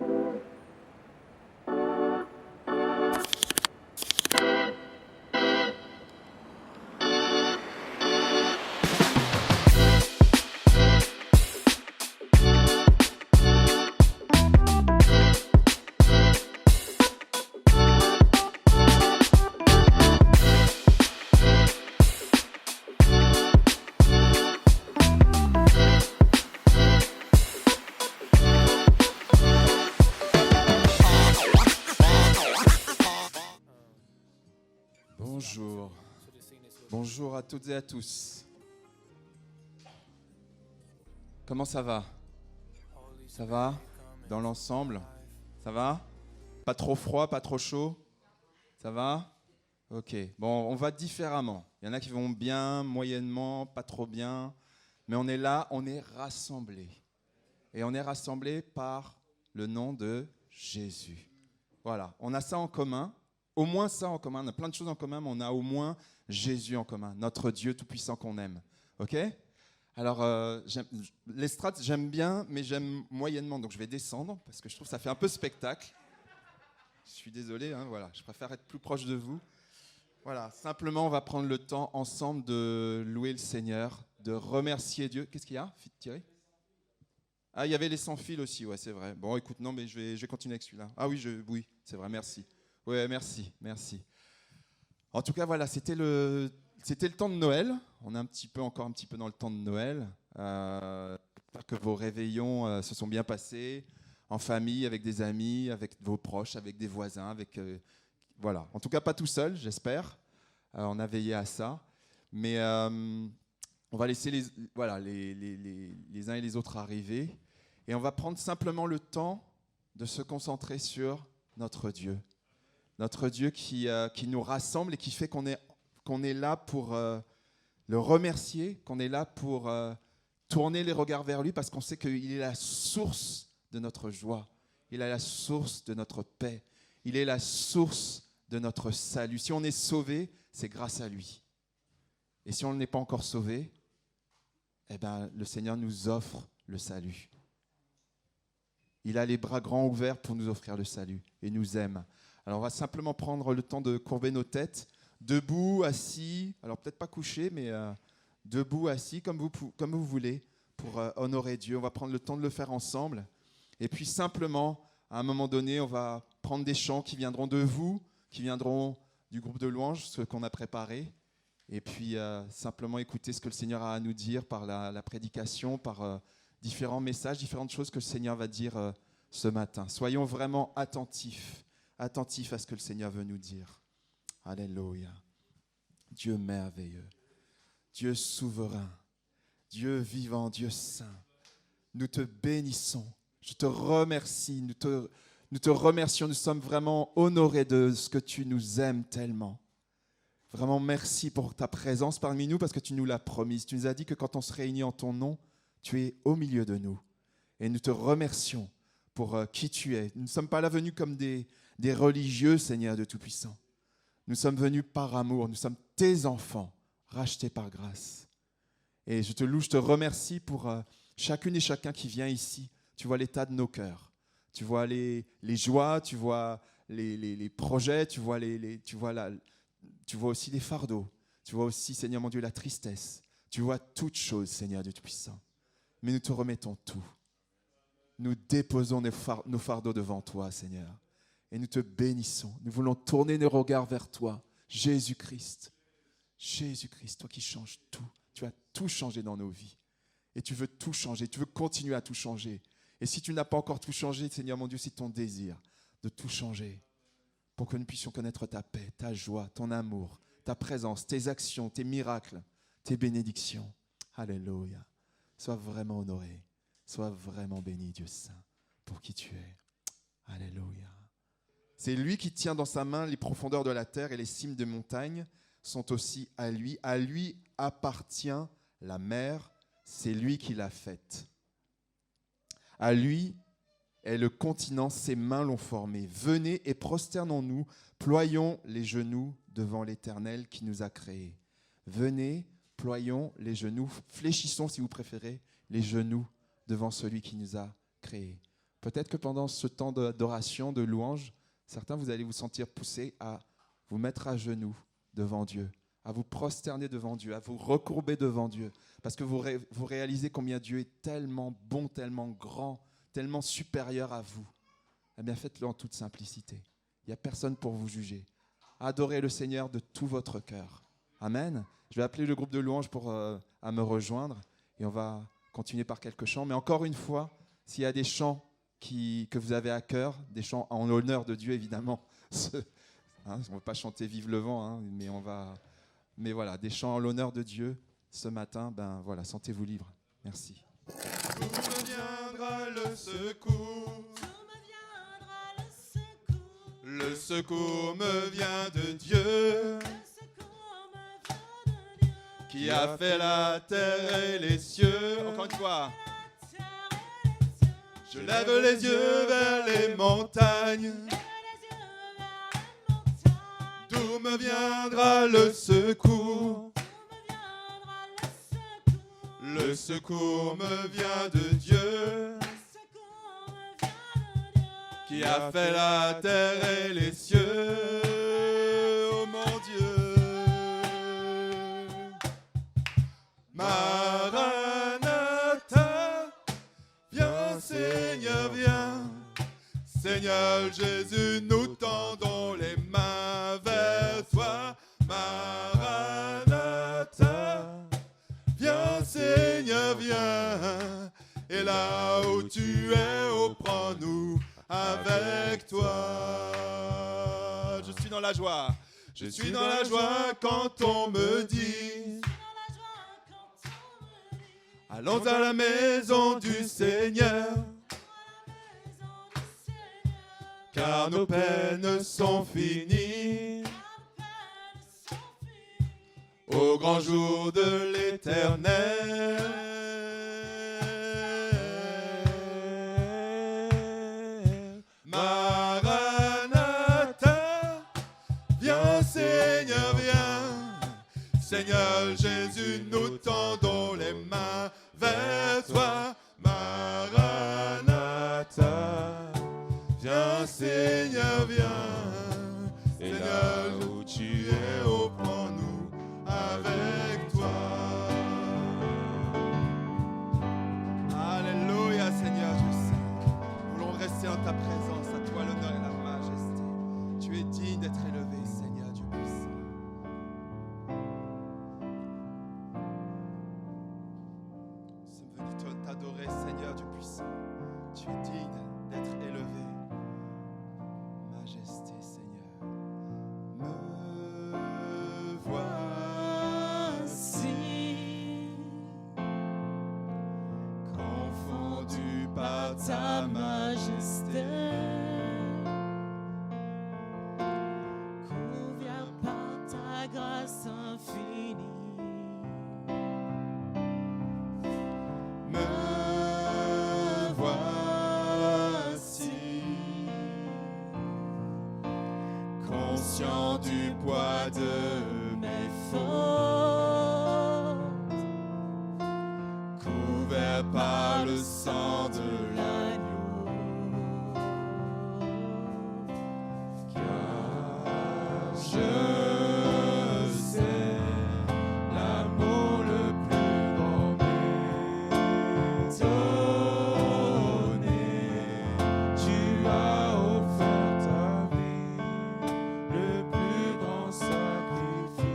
Bonjour. Bonjour à toutes et à tous. Comment ça va? Ça va? Dans l'ensemble? Ça va? Pas trop froid, pas trop chaud? Ça va? Ok. Bon, on va différemment. Il y en a qui vont bien, moyennement, pas trop bien. Mais on est là, on est rassemblés. Et on est rassemblés par le nom de Jésus. Voilà, on a ça en commun. Au moins ça en commun, on a plein de choses en commun, mais on a au moins Jésus en commun, notre Dieu tout-puissant qu'on aime. Ok? Alors, l'estrade, j'aime bien, mais j'aime moyennement, donc je vais descendre, parce que je trouve que ça fait un peu spectacle. Je suis désolé, hein, voilà, je préfère être plus proche de vous. Voilà, simplement, on va prendre le temps ensemble de louer le Seigneur, de remercier Dieu. Qu'est-ce qu'il y a, Thierry? Ah, il y avait les sans fil aussi, ouais, c'est vrai. Bon, écoute, non, mais je vais continuer avec celui-là. Ah oui, c'est vrai, merci. Ouais, merci. En tout cas, voilà, c'était le temps de Noël. On est encore un petit peu dans le temps de Noël. J'espère que vos réveillons se sont bien passés, en famille, avec des amis, avec vos proches, avec des voisins, voilà. En tout cas, pas tout seul, j'espère. On a veillé à ça. Mais on va laisser les uns et les autres arriver. Et on va prendre simplement le temps de se concentrer sur notre Dieu. Notre Dieu qui nous rassemble et qui fait qu'on est là pour le remercier, qu'on est là pour tourner les regards vers lui parce qu'on sait qu'il est la source de notre joie, il est la source de notre paix, il est la source de notre salut. Si on est sauvé, c'est grâce à lui. Et si on n'est pas encore sauvé, eh ben, le Seigneur nous offre le salut. Il a les bras grands ouverts pour nous offrir le salut et nous aime. Alors on va simplement prendre le temps de courber nos têtes, debout, assis, alors peut-être pas couché, mais debout, assis, comme vous voulez, pour honorer Dieu. On va prendre le temps de le faire ensemble. Et puis simplement, à un moment donné, on va prendre des chants qui viendront de vous, qui viendront du groupe de louanges, ce qu'on a préparé. Et puis simplement écouter ce que le Seigneur a à nous dire par la prédication, par différents messages, différentes choses que le Seigneur va dire ce matin. Soyons vraiment attentifs à ce que le Seigneur veut nous dire. Alléluia. Dieu merveilleux, Dieu souverain, Dieu vivant, Dieu saint. Nous te bénissons, je te remercie, nous te remercions, nous sommes vraiment honorés de ce que tu nous aimes tellement. Vraiment merci pour ta présence parmi nous parce que tu nous l'as promise. Tu nous as dit que quand on se réunit en ton nom, tu es au milieu de nous. Et nous te remercions pour qui tu es. Nous ne sommes pas là venus comme des religieux, Seigneur de Tout-Puissant. Nous sommes venus par amour, nous sommes tes enfants, rachetés par grâce. Et je te loue, je te remercie pour chacune et chacun qui vient ici. Tu vois l'état de nos cœurs, tu vois les joies, tu vois les projets, tu vois aussi les fardeaux, tu vois aussi, Seigneur mon Dieu, la tristesse. Tu vois toutes choses, Seigneur de Tout-Puissant. Mais nous te remettons tout. Nous déposons nos fardeaux devant toi, Seigneur. Et nous te bénissons. Nous voulons tourner nos regards vers toi, Jésus-Christ. Jésus-Christ, toi qui changes tout. Tu as tout changé dans nos vies. Et tu veux tout changer. Tu veux continuer à tout changer. Et si tu n'as pas encore tout changé, Seigneur mon Dieu, c'est ton désir de tout changer. Pour que nous puissions connaître ta paix, ta joie, ton amour, ta présence, tes actions, tes miracles, tes bénédictions. Alléluia. Sois vraiment honoré. Sois vraiment béni, Dieu saint, pour qui tu es. Alléluia. C'est lui qui tient dans sa main les profondeurs de la terre et les cimes des montagnes sont aussi à lui. À lui appartient la mer, c'est lui qui l'a faite. À lui est le continent, ses mains l'ont formé. Venez et prosternons-nous, ployons les genoux devant l'Éternel qui nous a créés. Venez, ployons les genoux, fléchissons si vous préférez les genoux devant celui qui nous a créés. Peut-être que pendant ce temps d'adoration, de louange, certains, vous allez vous sentir poussés à vous mettre à genoux devant Dieu, à vous prosterner devant Dieu, à vous recourber devant Dieu, parce que vous réalisez combien Dieu est tellement bon, tellement grand, tellement supérieur à vous. Eh bien, faites-le en toute simplicité. Il n'y a personne pour vous juger. Adorez le Seigneur de tout votre cœur. Amen. Je vais appeler le groupe de louanges à me rejoindre et on va continuer par quelques chants. Mais encore une fois, s'il y a des chants que vous avez à cœur, des chants en l'honneur de Dieu évidemment, on ne va pas chanter Vive le vent, mais voilà, des chants en l'honneur de Dieu ce matin, voilà, sentez-vous libre. Merci. D'où me viendra le secours? Le secours me vient de Dieu, qui a fait la terre et les cieux. Encore une fois. Je lève les yeux vers les montagnes. D'où me viendra le secours? Le secours me vient de Dieu, qui a fait la terre et les cieux. Oh mon Dieu, Maranatha, viens Seigneur, viens. Seigneur Jésus, nous tendons les mains vers toi. Maranatha, viens Seigneur, viens. Et là où tu es, oh, prends-nous avec toi. Je suis dans la joie. Je suis dans la joie quand on me dit allons à la maison du Seigneur, car nos peines sont finies au grand jour de l'Éternel. Maranatha, viens Seigneur, viens. Seigneur Jésus, nous tendons les mains vers toi. Maranatha, viens Seigneur, viens. Et là où tu es, oh, prends-nous avec toi. Alléluia Seigneur, Dieu saint. Nous voulons rester en ta présence, à toi l'honneur et la majesté. Tu es digne d'être élevé, Seigneur Dieu puissant. Nous sommes venus t'adorer, Seigneur Dieu puissant. Tu es digne d'être élevé. Majesté, Seigneur. Me voici, confondu par ta majesté, couvert par ta grâce infinie. me voici, conscient du poids de mes fautes, couvert par le sang de l'agneau, car je sais l'amour le plus grand m'est donné. Tu as offert ta vie, le plus grand sacrifice.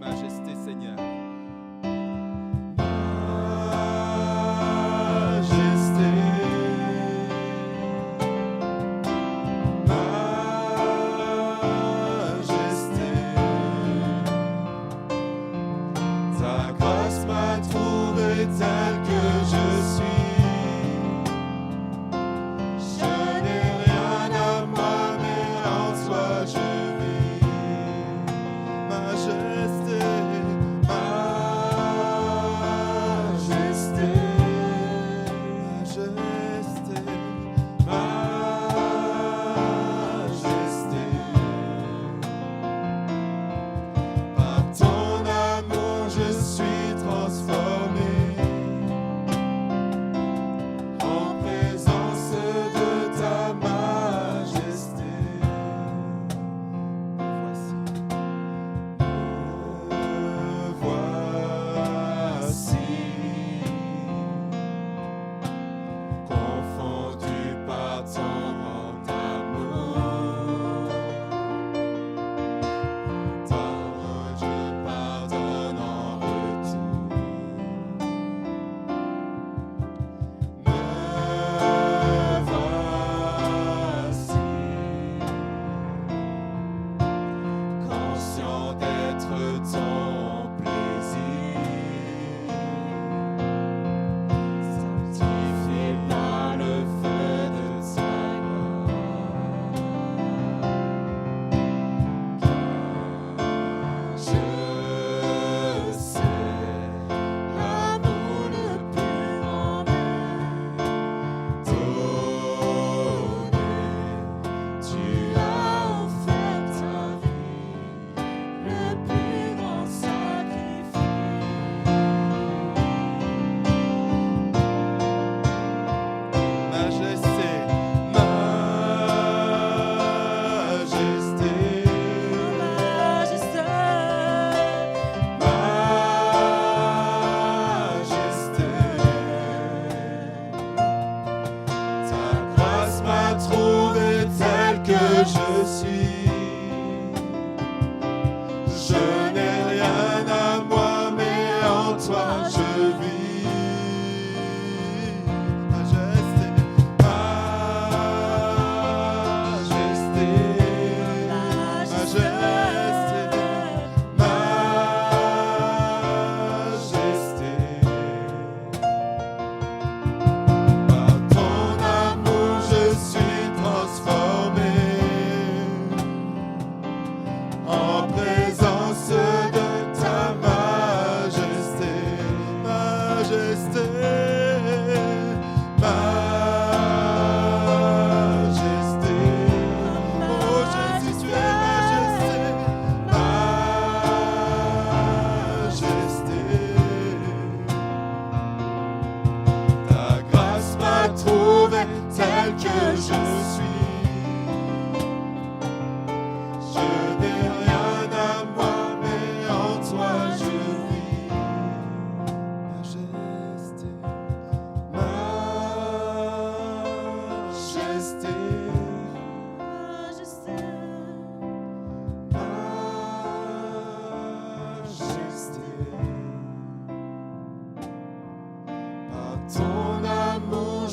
Majesté, Seigneur.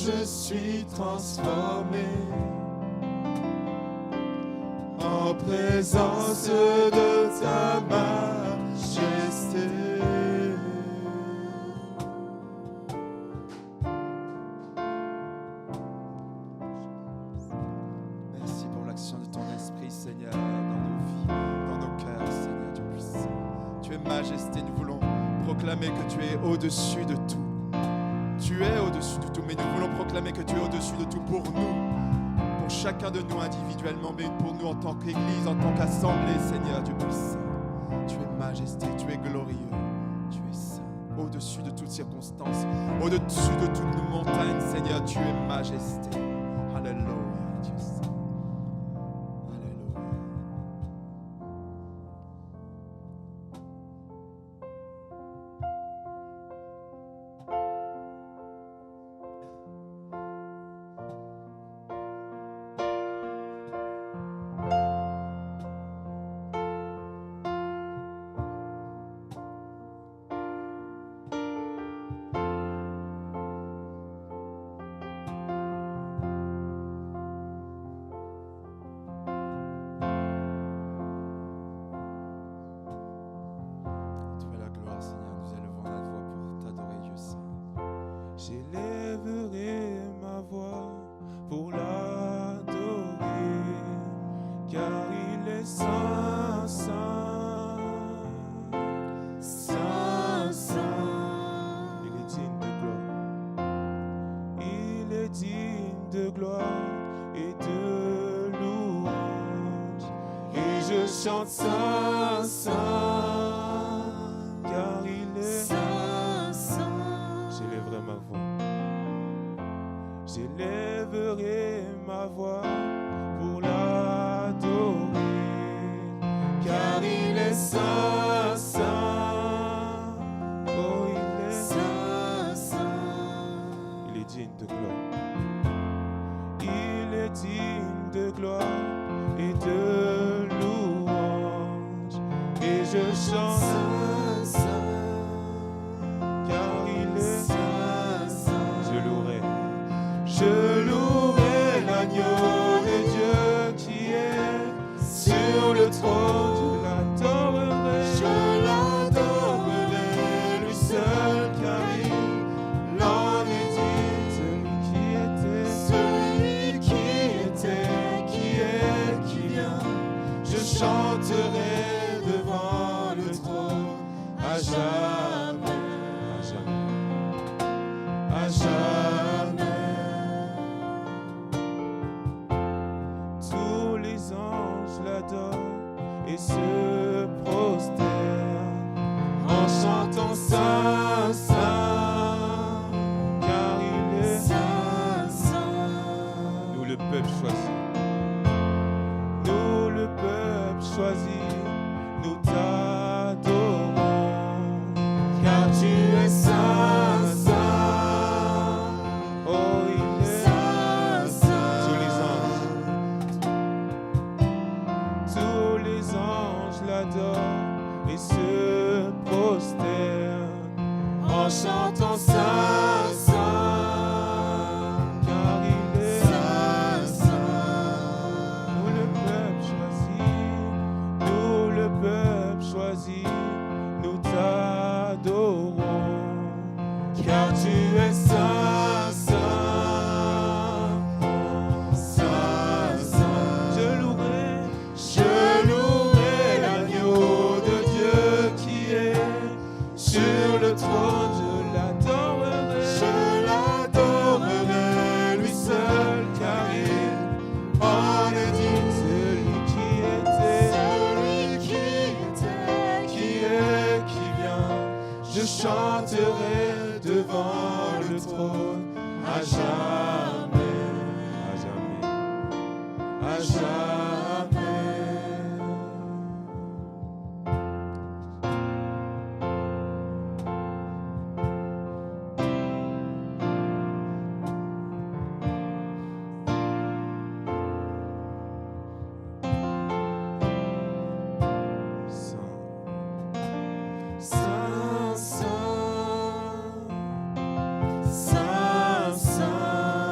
je suis transformé en présence de ta majesté. Merci pour l'action de ton esprit, Seigneur, dans nos vies, dans nos cœurs, Seigneur Dieu puissant. Tu es majesté, nous voulons proclamer que tu es au-dessus de tout. Tu es au-dessus de tout, mais nous voulons proclamer que tu es au-dessus de tout pour nous, pour chacun de nous individuellement, mais pour nous en tant qu'Église, en tant qu'assemblée, Seigneur Dieu puissant. Tu es majesté, tu es glorieux, tu es saint, au-dessus de toutes circonstances, au-dessus de toutes nos montagnes, Seigneur, tu es majesté. Alléluia, Dieu saint. Alléluia. J'élèverai ma voix pour l'adorer, car il est saint, saint, saint, saint. Il est digne de gloire. Il est digne de gloire et de louange. Et je chante saint, saint, car il est saint, saint. J'élèverai ma voix. J'élèverai ma voix pour l'adorer, car il est saint, saint. Oh, il est saint, saint. Il est digne de gloire. Il est digne de gloire et de louange. Et je chante saint, saint, car il est saint, saint. Je louerai l'agneau de Dieu qui est sur le trône. Je l'adorerai, lui seul, car il en est digne. Celui qui était, qui est, qui vient. Je chanterai devant le trône à jamais, à jamais, à jamais. Et se prosterne en chantant saint, saint, car il est saint, saint. Nous le peuple choisi, nous le peuple choisi, nous t'adorons, car tu es saint, saint. Oh, il est saint, saint. Tous les anges l'adorent et se prosternent en chantant saint, saint, car il est saint, saint. Nous le peuple choisi, nous le peuple choisi, nous t'adorons, car tu es saint, saint, saint, saint. Je louerai l'agneau de Dieu qui est sur le trône. Je l'adorerai, lui seul, car il en est digne. Celui qui est, qui vient. Je chanterai devant le trône à jamais, à jamais, à jamais. Saint, saint, saint, saint.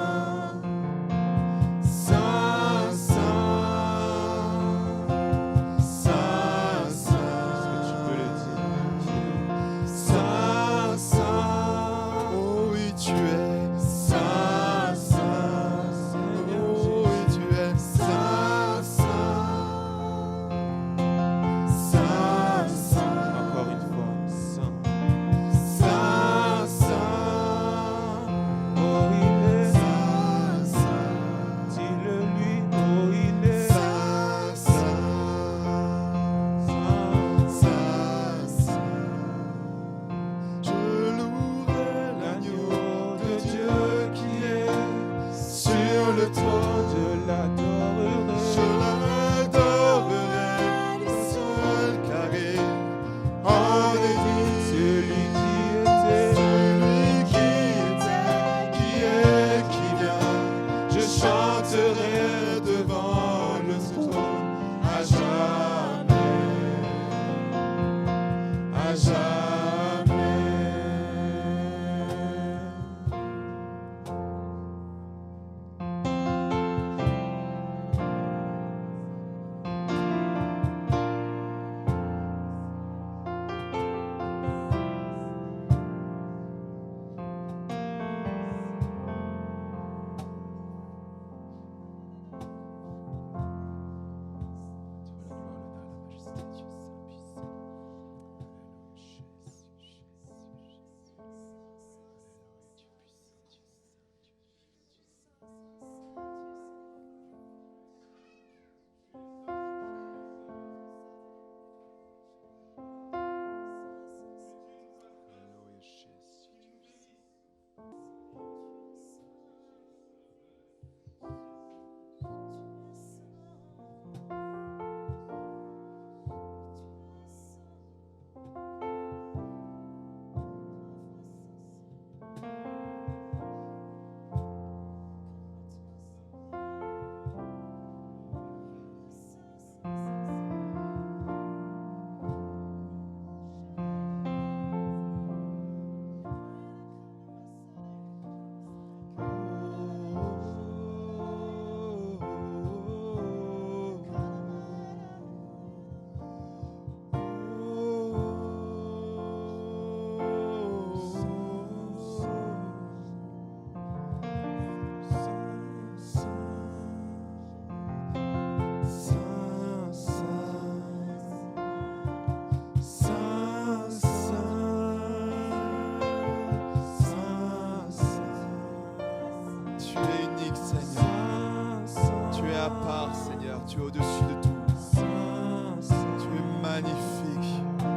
Tu es au-dessus de tout. Tu es magnifique.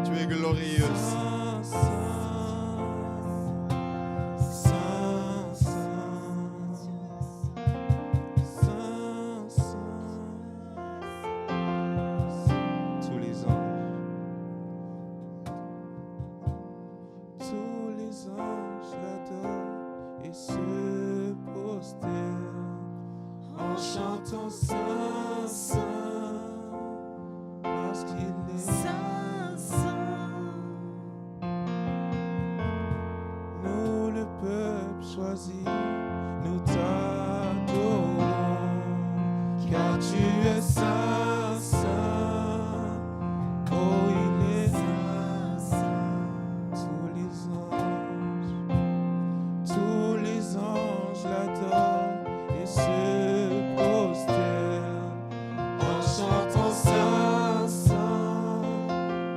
Tu es glorieuse. Tous les anges l'adorent et se prosternent en chantant Saint, Saint, parce qu'il est Saint, Saint. Nous, le peuple choisi, nous t'adorons, car tu es Saint, Saint. Oh, il est Saint, Saint. Tous les anges l'adorent et se prosternent en chantant Saint, Saint,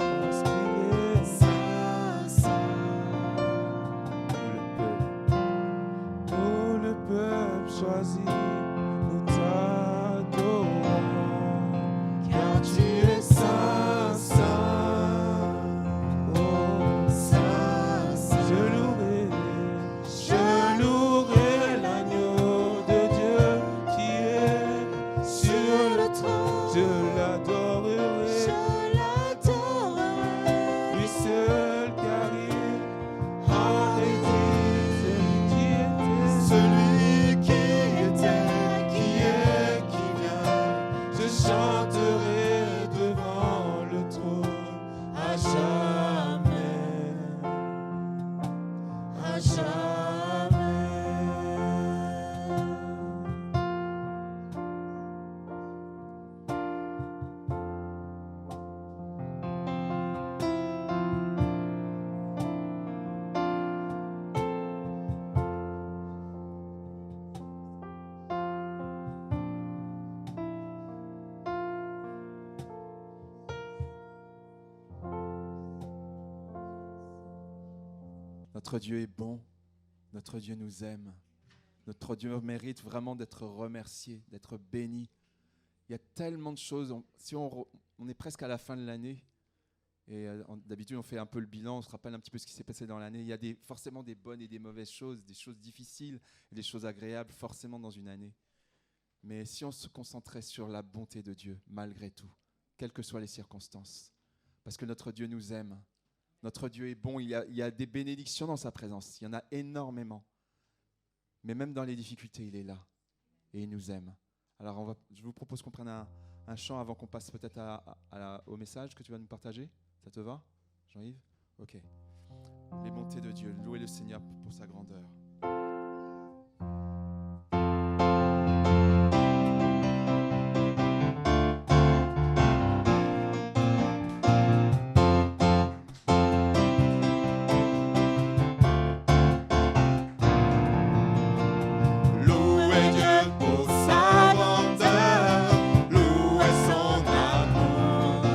parce qu'il est Saint, Saint. Nous, le peuple choisi, nous t'adorons, car tu es Saint, Saint. Oh, Saint, Saint. je louerai l'agneau de Dieu qui est sur le trône. Je l'adorerai, Je l'adorerai. lui seul car il a été celui qui était, qui est, qui vient. Je chanterai devant le trône à jamais, à jamais. Notre Dieu est bon, notre Dieu nous aime, notre Dieu mérite vraiment d'être remercié, d'être béni. Il y a tellement de choses, on est presque à la fin de l'année, et d'habitude on fait un peu le bilan, on se rappelle un petit peu ce qui s'est passé dans l'année. Il y a forcément des bonnes et des mauvaises choses, des choses difficiles et des choses agréables forcément dans une année. Mais si on se concentrait sur la bonté de Dieu, malgré tout, quelles que soient les circonstances, parce que notre Dieu nous aime, notre Dieu est bon, il y a des bénédictions dans sa présence, il y en a énormément. Mais même dans les difficultés, il est là et il nous aime. Alors je vous propose qu'on prenne un chant avant qu'on passe peut-être au message que tu vas nous partager. Ça te va, Jean-Yves ? Ok. Les bontés de Dieu. Louez le Seigneur pour sa grandeur. Louez Dieu pour sa grandeur, louez son amour,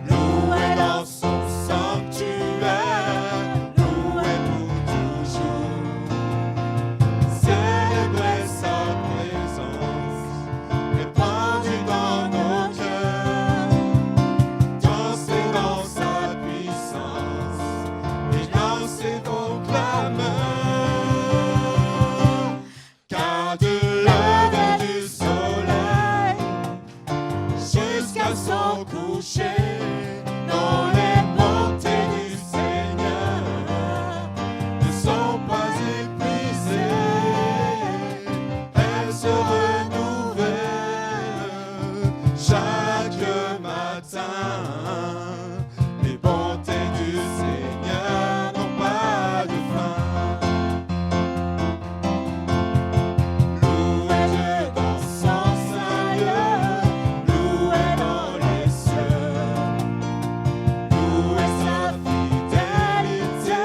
louez dans son sanctuaire, louez pour toujours. Célébrez sa présence, répandue dans nos cœurs, dansez dans sa puissance et lancez vos clameurs. Car du lever du soleil jusqu'à son coucher, dans les bontés du Seigneur ne sont pas épuisées. Elles se renouvellent chaque matin. Les bontés du Seigneur n'ont pas de fin. Louez Dieu dans son saint lieu, louez dans les cieux, louez sa fidélité,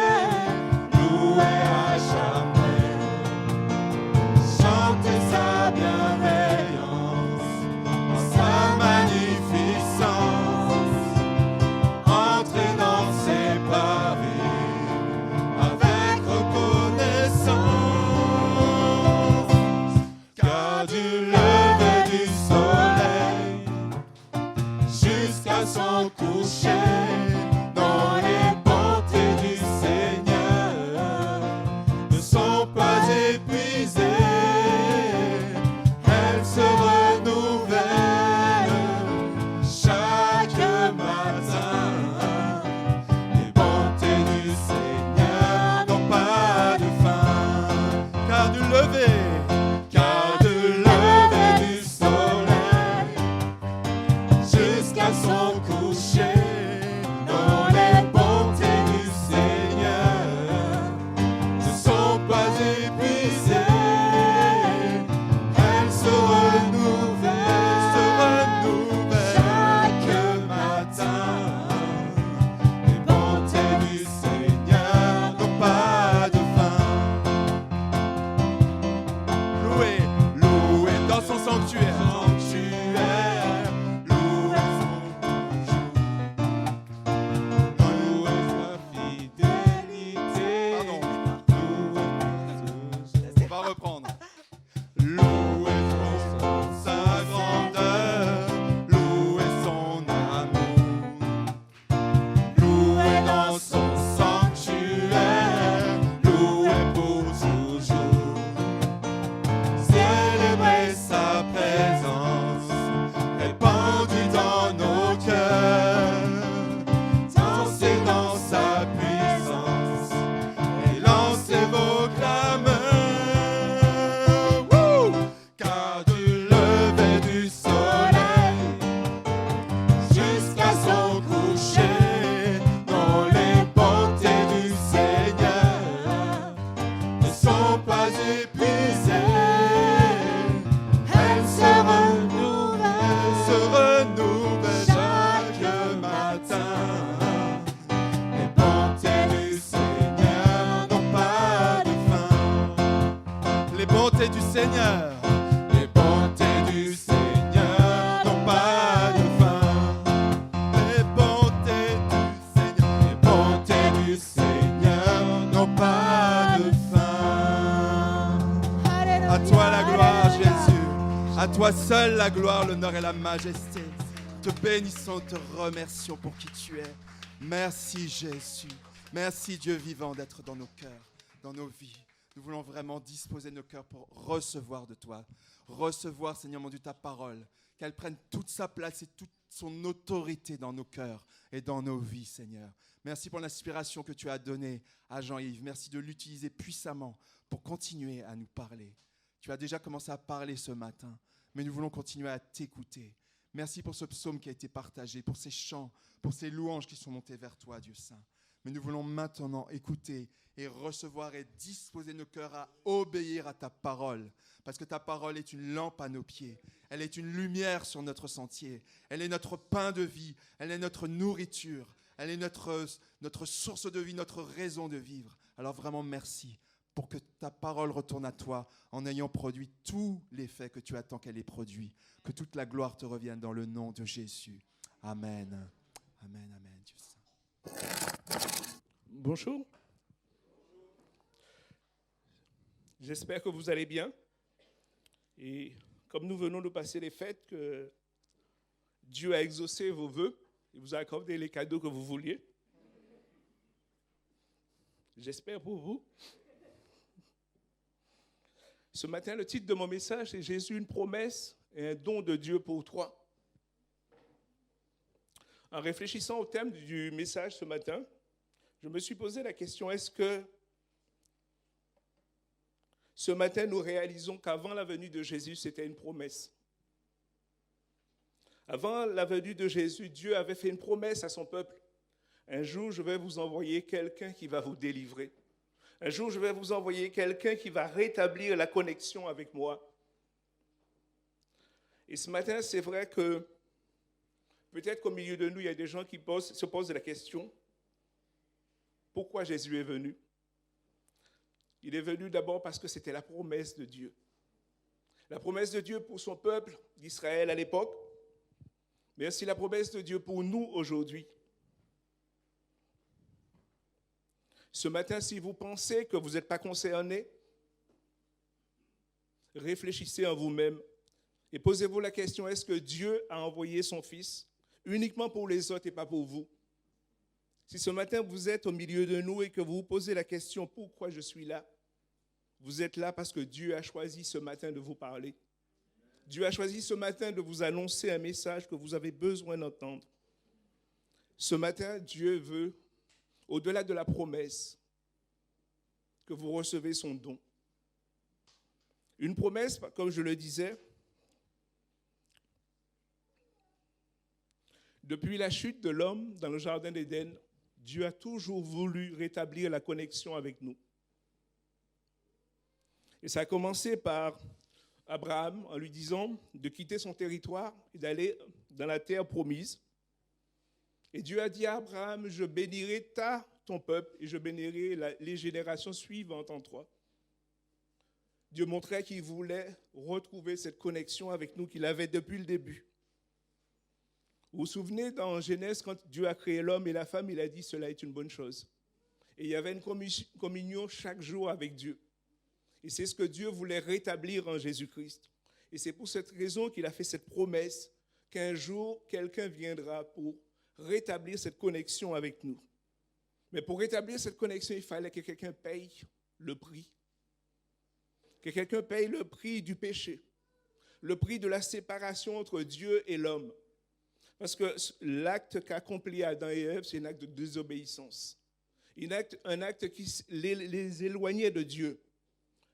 louez à jamais. Chantez sa bienveillance, sa magnificence. Entrez dans ses pavés avec reconnaissance. Car du lever du soleil jusqu'à son coucher, dans les bontés du Seigneur ne sont pas épuisées. Elles se renouvellent chaque matin. Les bontés du Seigneur n'ont pas de fin. Car du lever du soleil jusqu'à son coucher, dans les bontés du Seigneur ne sont pas épuisées. Elles se renouvellent chaque matin. Les bontés du Seigneur n'ont pas de fin. Louez dans son sanctuaire. Louez son bonjour. Louez sa fidélité. On va reprendre. Louez sa grandeur, louez son amour, louez dans son sanctuaire, louez pour toujours. Célébrez sa présence, répandue dans nos cœurs, dansez dans sa puissance et lancez vos clameurs. Wouh! Car du lever du soleil jusqu'à son coucher, dans les bontés du Seigneur ne sont pas épuisées. Elles se renouvellent chaque matin. Les bontés du Seigneur n'ont pas de fin. Les bontés du Seigneur. Les bontés du Seigneur n'ont pas de fin. Les bontés du Seigneur n'ont pas de fin. À toi la gloire, Jésus. À toi seul la gloire, l'honneur et la majesté. Te bénissons, te remercions pour qui tu es. Merci Jésus. Merci Dieu vivant d'être dans nos cœurs, dans nos vies. Nous voulons vraiment disposer nos cœurs pour recevoir de toi. Recevoir, Seigneur mon Dieu, ta parole. Qu'elle prenne toute sa place et toute son autorité dans nos cœurs et dans nos vies, Seigneur. Merci pour l'inspiration que tu as donnée à Jean-Yves. Merci de l'utiliser puissamment pour continuer à nous parler. Tu as déjà commencé à parler ce matin, mais nous voulons continuer à t'écouter. Merci pour ce psaume qui a été partagé, pour ces chants, pour ces louanges qui sont montées vers toi, Dieu Saint. mais nous voulons maintenant écouter et recevoir et disposer nos cœurs à obéir à ta parole. Parce que ta parole est une lampe à nos pieds. Elle est une lumière sur notre sentier. Elle est notre pain de vie. Elle est notre nourriture. Elle est notre source de vie, notre raison de vivre. Alors vraiment, merci pour que ta parole retourne à toi en ayant produit tous les faits que tu attends qu'elle ait produits. Que toute la gloire te revienne dans le nom de Jésus. Amen. Amen, amen. Dieu saint. Bonjour. J'espère que vous allez bien. Et comme nous venons de passer les fêtes, que Dieu a exaucé vos vœux et vous a accordé les cadeaux que vous vouliez. J'espère pour vous. Ce matin, le titre de mon message est « Jésus, une promesse et un don de Dieu pour toi ». En réfléchissant au thème du message ce matin, je me suis posé la question, est-ce que ce matin nous réalisons qu'avant la venue de Jésus, c'était une promesse? Avant la venue de Jésus, Dieu avait fait une promesse à son peuple. Un jour, je vais vous envoyer quelqu'un qui va vous délivrer. Un jour, je vais vous envoyer quelqu'un qui va rétablir la connexion avec moi. Et ce matin, c'est vrai que peut-être qu'au milieu de nous, il y a des gens qui se posent la question, pourquoi Jésus est venu? Il est venu d'abord parce que c'était la promesse de Dieu. La promesse de Dieu pour son peuple d'Israël à l'époque, mais aussi la promesse de Dieu pour nous aujourd'hui. Ce matin, si vous pensez que vous n'êtes pas concerné, réfléchissez en vous-même et posez-vous la question, est-ce que Dieu a envoyé son Fils uniquement pour les autres et pas pour vous? Si ce matin vous êtes au milieu de nous et que vous vous posez la question, pourquoi je suis là? Vous êtes là parce que Dieu a choisi ce matin de vous parler. Dieu a choisi ce matin de vous annoncer un message que vous avez besoin d'entendre. Ce matin, Dieu veut, au-delà de la promesse, que vous recevez son don. Une promesse, comme je le disais, depuis la chute de l'homme dans le jardin d'Éden, Dieu a toujours voulu rétablir la connexion avec nous. Et ça a commencé par Abraham en lui disant de quitter son territoire et d'aller dans la terre promise. Et Dieu a dit à Abraham, je bénirai ton peuple et je bénirai les générations suivantes en toi. Dieu montrait qu'il voulait retrouver cette connexion avec nous qu'il avait depuis le début. Vous vous souvenez, dans Genèse, quand Dieu a créé l'homme et la femme, il a dit cela est une bonne chose. Et il y avait une communion chaque jour avec Dieu. Et c'est ce que Dieu voulait rétablir en Jésus-Christ. Et c'est pour cette raison qu'il a fait cette promesse qu'un jour, quelqu'un viendra pour rétablir cette connexion avec nous. Mais pour rétablir cette connexion, il fallait que quelqu'un paye le prix. Que quelqu'un paye le prix du péché. Le prix de la séparation entre Dieu et l'homme. Parce que l'acte qu'accomplit Adam et Ève, c'est un acte de désobéissance. Un acte qui les éloignait de Dieu.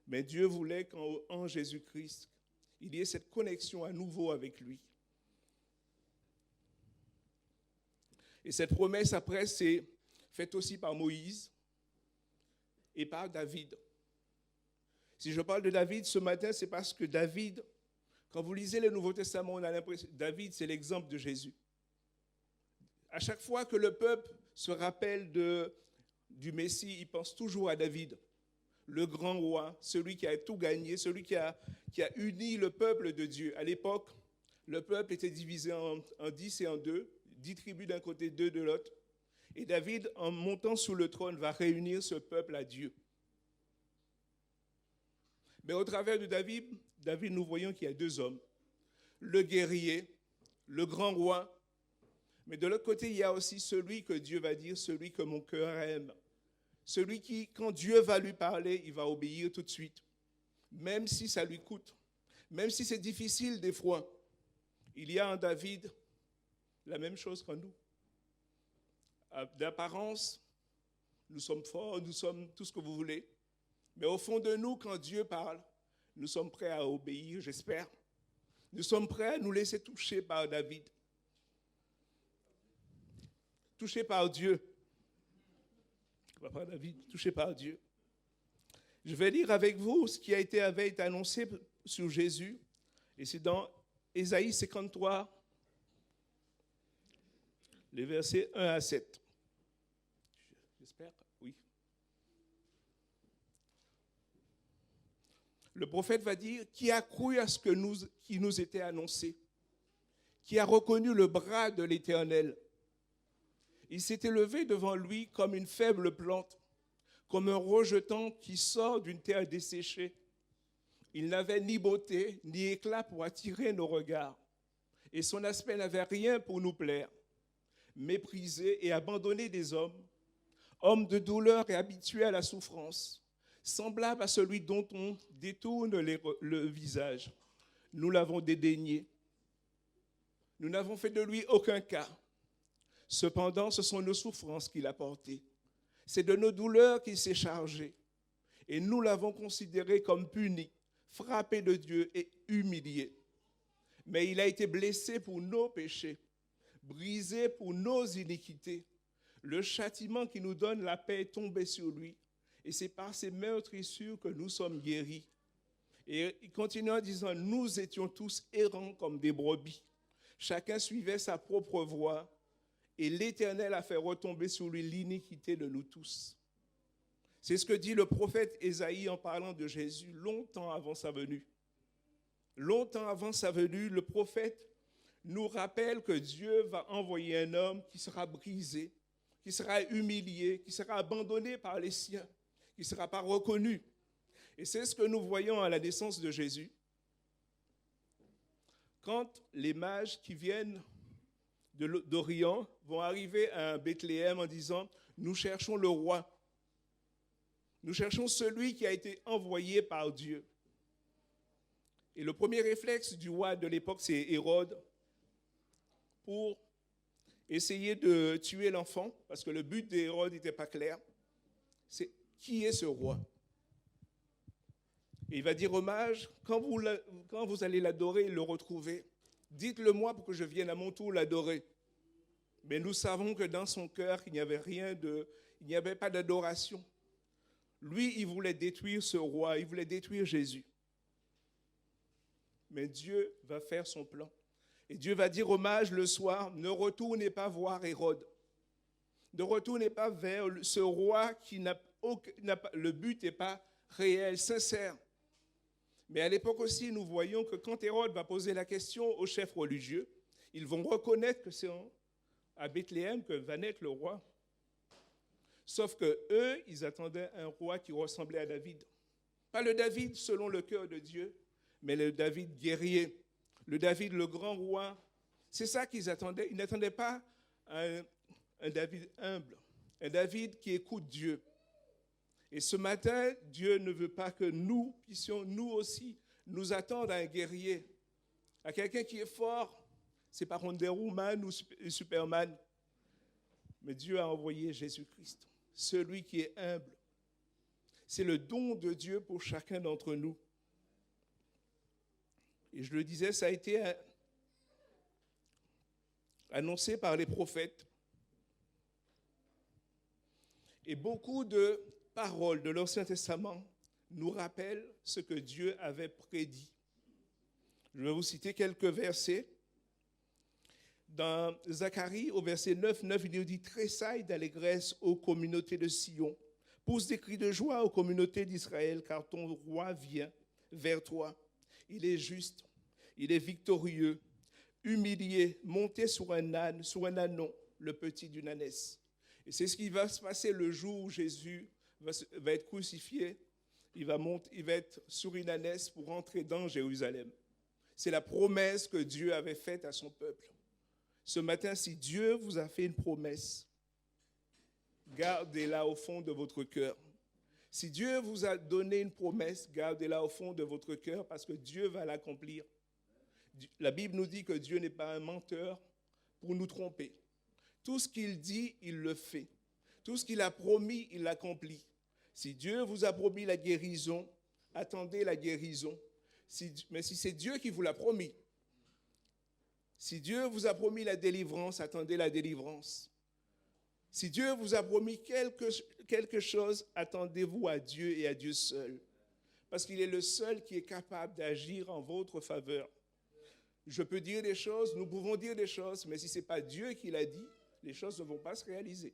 Mais Dieu voulait qu'en Jésus-Christ, il y ait cette connexion à nouveau avec lui. Et cette promesse, après, c'est faite aussi par Moïse et par David. Si je parle de David ce matin, c'est parce que David, quand vous lisez le Nouveau Testament, on a l'impression que David, c'est l'exemple de Jésus. À chaque fois que le peuple se rappelle du Messie, il pense toujours à David, le grand roi, celui qui a tout gagné, celui qui a uni le peuple de Dieu. À l'époque, le peuple était divisé en 10 et en 2, 10 tribus d'un côté, 2 de l'autre. Et David, en montant sur le trône, va réunir ce peuple à Dieu. Mais au travers de David, nous voyons qu'il y a 2 hommes. Le guerrier, le grand roi. Mais de l'autre côté, il y a aussi celui que Dieu va dire, celui que mon cœur aime. Celui qui, quand Dieu va lui parler, il va obéir tout de suite. Même si ça lui coûte. Même si c'est difficile des fois. Il y a en David la même chose qu'en nous. D'apparence, nous sommes forts, nous sommes tout ce que vous voulez. Mais au fond de nous, quand Dieu parle, nous sommes prêts à obéir, j'espère. Nous sommes prêts à nous laisser toucher par David. Toucher par Dieu. Papa David, touché par Dieu. Je vais lire avec vous ce qui avait été annoncé sur Jésus. Et c'est dans Ésaïe 53, les versets 1 à 7. J'espère, oui. Le prophète va dire, qui a cru à ce qui nous était annoncé, qui a reconnu le bras de l'Éternel. Il s'est élevé devant lui comme une faible plante, comme un rejeton qui sort d'une terre desséchée. Il n'avait ni beauté, ni éclat pour attirer nos regards, et son aspect n'avait rien pour nous plaire. Méprisé et abandonné des hommes, homme de douleur et habitué à la souffrance, semblable à celui dont on détourne le visage. Nous l'avons dédaigné. Nous n'avons fait de lui aucun cas. Cependant, ce sont nos souffrances qu'il a portées. C'est de nos douleurs qu'il s'est chargé. Et nous l'avons considéré comme puni, frappé de Dieu et humilié. Mais il a été blessé pour nos péchés, brisé pour nos iniquités. Le châtiment qui nous donne la paix est tombé sur lui. Et c'est par ses meurtrissures que nous sommes guéris. Et il continue en disant, nous étions tous errants comme des brebis. Chacun suivait sa propre voie. Et l'Éternel a fait retomber sur lui l'iniquité de nous tous. C'est ce que dit le prophète Ésaïe en parlant de Jésus longtemps avant sa venue. Longtemps avant sa venue, le prophète nous rappelle que Dieu va envoyer un homme qui sera brisé, qui sera humilié, qui sera abandonné par les siens, qui ne sera pas reconnu. Et c'est ce que nous voyons à la naissance de Jésus. Quand les mages qui viennent d'Orient vont arriver à Bethléem en disant « Nous cherchons le roi. Nous cherchons celui qui a été envoyé par Dieu. » Et le premier réflexe du roi de l'époque, c'est Hérode, pour essayer de tuer l'enfant, parce que le but d'Hérode n'était pas clair. C'est qui est ce roi? Et il va dire aux mages, quand vous allez l'adorer et le retrouver, dites-le moi pour que je vienne à mon tour l'adorer. Mais nous savons que dans son cœur, il n'y avait pas d'adoration. Lui, il voulait détruire ce roi, il voulait détruire Jésus. Mais Dieu va faire son plan. Et Dieu va dire aux mages le soir, ne retournez pas voir Hérode. Ne retournez pas vers ce roi qui le but n'est pas réel, sincère. Mais à l'époque aussi, nous voyons que quand Hérode va poser la question aux chefs religieux, ils vont reconnaître que c'est à Bethléem que va naître le roi. Sauf que eux, ils attendaient un roi qui ressemblait à David. Pas le David selon le cœur de Dieu, mais le David guerrier, le David le grand roi. C'est ça qu'ils attendaient. Ils n'attendaient pas un David humble, un David qui écoute Dieu. Et ce matin, Dieu ne veut pas que nous puissions, nous aussi, nous attendre à un guerrier, à quelqu'un qui est fort. Ce n'est pas Wonder Woman ou Superman. Mais Dieu a envoyé Jésus-Christ, celui qui est humble. C'est le don de Dieu pour chacun d'entre nous. Et je le disais, ça a été annoncé par les prophètes. Et beaucoup de paroles de l'Ancien Testament nous rappellent ce que Dieu avait prédit. Je vais vous citer quelques versets. Dans Zacharie, au verset 9, il nous dit « Tressaille d'allégresse aux communautés de Sion, pousse des cris de joie aux communautés d'Israël, car ton roi vient vers toi. Il est juste, il est victorieux, humilié, monté sur un ânon, le petit d'une ânesse. » Et c'est ce qui va se passer le jour où Jésus va être crucifié. Il va être sur une ânesse pour entrer dans Jérusalem. C'est la promesse que Dieu avait faite à son peuple. Ce matin, si Dieu vous a fait une promesse, gardez-la au fond de votre cœur. Si Dieu vous a donné une promesse, gardez-la au fond de votre cœur parce que Dieu va l'accomplir. La Bible nous dit que Dieu n'est pas un menteur pour nous tromper. Tout ce qu'il dit, il le fait. Tout ce qu'il a promis, il l'accomplit. Si Dieu vous a promis la guérison, attendez la guérison. Mais si c'est Dieu qui vous l'a promis, si Dieu vous a promis la délivrance, attendez la délivrance. Si Dieu vous a promis quelque chose, attendez-vous à Dieu et à Dieu seul. Parce qu'il est le seul qui est capable d'agir en votre faveur. Je peux dire des choses, nous pouvons dire des choses, mais si ce n'est pas Dieu qui l'a dit, les choses ne vont pas se réaliser.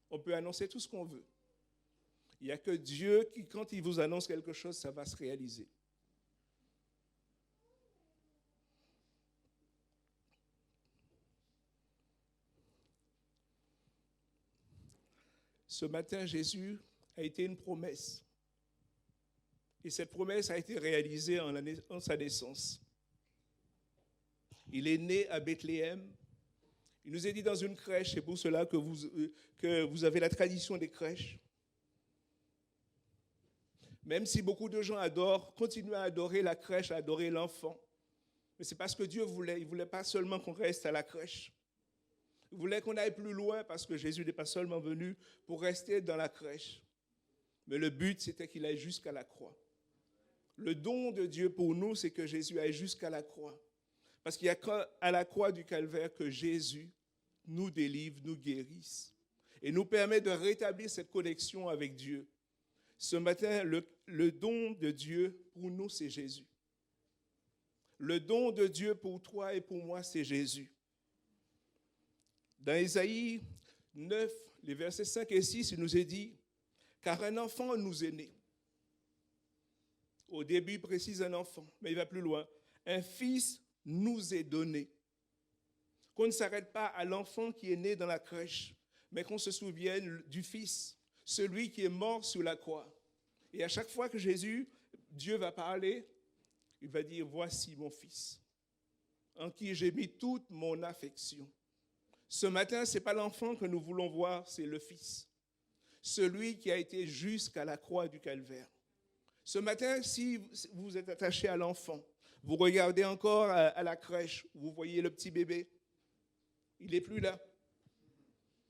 On peut annoncer tout ce qu'on veut. Il n'y a que Dieu qui, quand il vous annonce quelque chose, ça va se réaliser. Ce matin, Jésus a été une promesse. Et cette promesse a été réalisée en sa naissance. Il est né à Bethléem. Il nous est dit dans une crèche, c'est pour cela que vous avez la tradition des crèches. Même si beaucoup de gens continuent à adorer la crèche, à adorer l'enfant. Mais c'est parce que Dieu voulait. Il ne voulait pas seulement qu'on reste à la crèche. Il voulait qu'on aille plus loin parce que Jésus n'est pas seulement venu pour rester dans la crèche. Mais le but, c'était qu'il aille jusqu'à la croix. Le don de Dieu pour nous, c'est que Jésus aille jusqu'à la croix. Parce qu'il n'y a qu'à la croix du Calvaire que Jésus nous délivre, nous guérisse et nous permet de rétablir cette connexion avec Dieu. Ce matin, le don de Dieu pour nous, c'est Jésus. Le don de Dieu pour toi et pour moi, c'est Jésus. Dans Ésaïe 9, les versets 5 et 6, il nous est dit « Car un enfant nous est né ». Au début, il précise un enfant, mais il va plus loin. « Un fils nous est donné ». Qu'on ne s'arrête pas à l'enfant qui est né dans la crèche, mais qu'on se souvienne du fils, celui qui est mort sur la croix. Et à chaque fois que Dieu va parler, il va dire « Voici mon fils, en qui j'ai mis toute mon affection ». Ce matin, ce n'est pas l'enfant que nous voulons voir, c'est le Fils. Celui qui a été jusqu'à la croix du Calvaire. Ce matin, si vous êtes attaché à l'enfant, vous regardez encore à la crèche, vous voyez le petit bébé, il n'est plus là.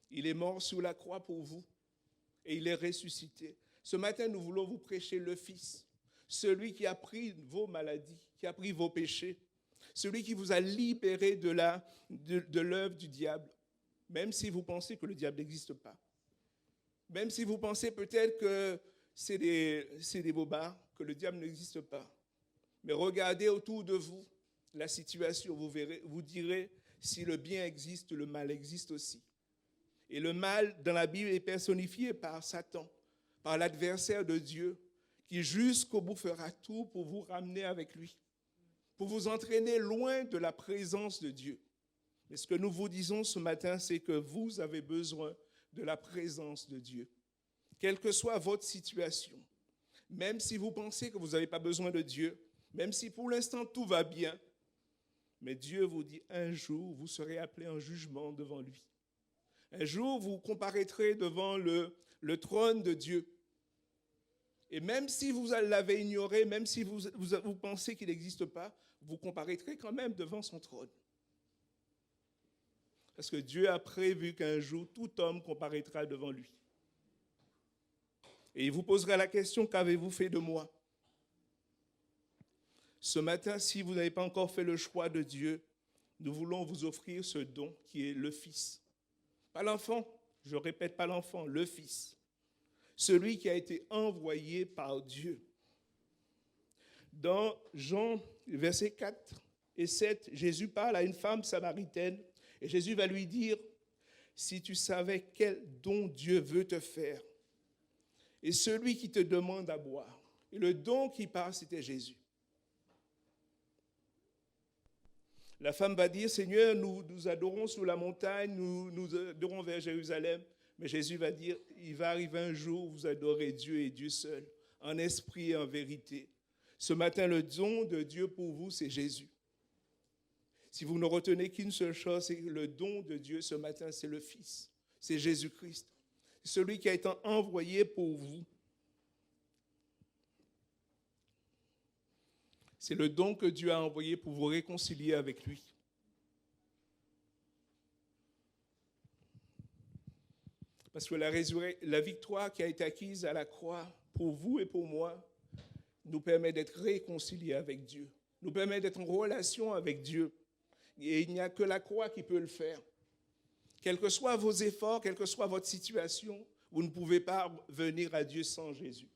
Il est mort sous la croix pour vous et il est ressuscité. Ce matin, nous voulons vous prêcher le Fils, celui qui a pris vos maladies, qui a pris vos péchés, celui qui vous a libéré de l'œuvre du diable, même si vous pensez que le diable n'existe pas. Même si vous pensez peut-être que c'est des bobards, que le diable n'existe pas. Mais regardez autour de vous la situation, vous direz si le bien existe, le mal existe aussi. Et le mal dans la Bible est personnifié par Satan, par l'adversaire de Dieu, qui jusqu'au bout fera tout pour vous ramener avec lui, pour vous entraîner loin de la présence de Dieu. Mais ce que nous vous disons ce matin, c'est que vous avez besoin de la présence de Dieu. Quelle que soit votre situation, même si vous pensez que vous n'avez pas besoin de Dieu, même si pour l'instant tout va bien, mais Dieu vous dit un jour, vous serez appelé en jugement devant lui. Un jour, vous comparaîtrez devant le trône de Dieu. Et même si vous l'avez ignoré, même si vous pensez qu'il n'existe pas, vous comparaîtrez quand même devant son trône. Parce que Dieu a prévu qu'un jour, tout homme comparaîtra devant lui. Et il vous posera la question, qu'avez-vous fait de moi? Ce matin, si vous n'avez pas encore fait le choix de Dieu, nous voulons vous offrir ce don qui est le Fils. Pas l'enfant, je répète, pas l'enfant, le Fils. Celui qui a été envoyé par Dieu. Dans Jean, versets 4 et 7, Jésus parle à une femme samaritaine et Jésus va lui dire, si tu savais quel don Dieu veut te faire, et celui qui te demande à boire. Et le don qui parle, c'était Jésus. La femme va dire, Seigneur, nous adorons sur la montagne, nous adorons vers Jérusalem. Mais Jésus va dire, il va arriver un jour où vous adorez Dieu et Dieu seul, en esprit et en vérité. Ce matin, le don de Dieu pour vous, c'est Jésus. Si vous ne retenez qu'une seule chose, c'est que le don de Dieu ce matin, c'est le Fils. C'est Jésus-Christ. C'est celui qui a été envoyé pour vous. C'est le don que Dieu a envoyé pour vous réconcilier avec lui. Parce que la victoire qui a été acquise à la croix pour vous et pour moi nous permet d'être réconciliés avec Dieu, nous permet d'être en relation avec Dieu. Et il n'y a que la croix qui peut le faire. Quels que soient vos efforts, quelle que soit votre situation, vous ne pouvez pas venir à Dieu sans Jésus.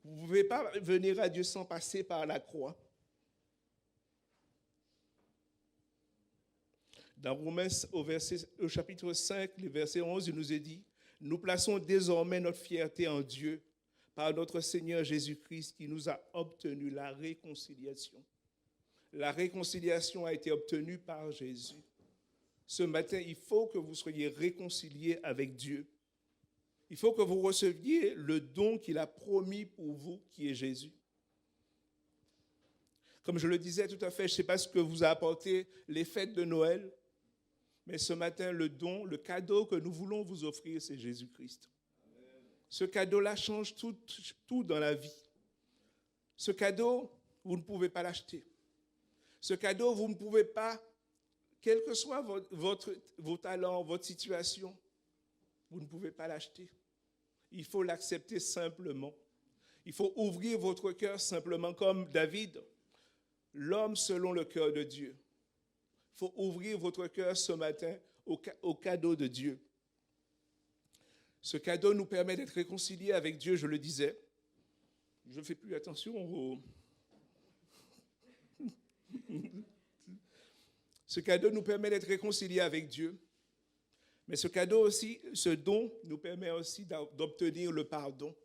Vous ne pouvez pas venir à Dieu sans passer par la croix. Dans Romains, au chapitre 5, le verset 11, il nous est dit, « Nous plaçons désormais notre fierté en Dieu par notre Seigneur Jésus-Christ qui nous a obtenu la réconciliation. » La réconciliation a été obtenue par Jésus. Ce matin, il faut que vous soyez réconciliés avec Dieu. Il faut que vous receviez le don qu'il a promis pour vous, qui est Jésus. Comme je le disais tout à fait, je ne sais pas ce que vous a apporté les fêtes de Noël, mais ce matin, le don, le cadeau que nous voulons vous offrir, c'est Jésus-Christ. Ce cadeau-là change tout dans la vie. Ce cadeau, vous ne pouvez pas l'acheter. Ce cadeau, vous ne pouvez pas, quels que soient vos talents, votre situation, vous ne pouvez pas l'acheter. Il faut l'accepter simplement. Il faut ouvrir votre cœur simplement comme David, l'homme selon le cœur de Dieu. Il faut ouvrir votre cœur ce matin au cadeau de Dieu. Ce cadeau nous permet d'être réconciliés avec Dieu, je le disais. Je ne fais plus attention au... Ce cadeau nous permet d'être réconciliés avec Dieu. Mais ce cadeau aussi, ce don nous permet aussi d'obtenir le pardon.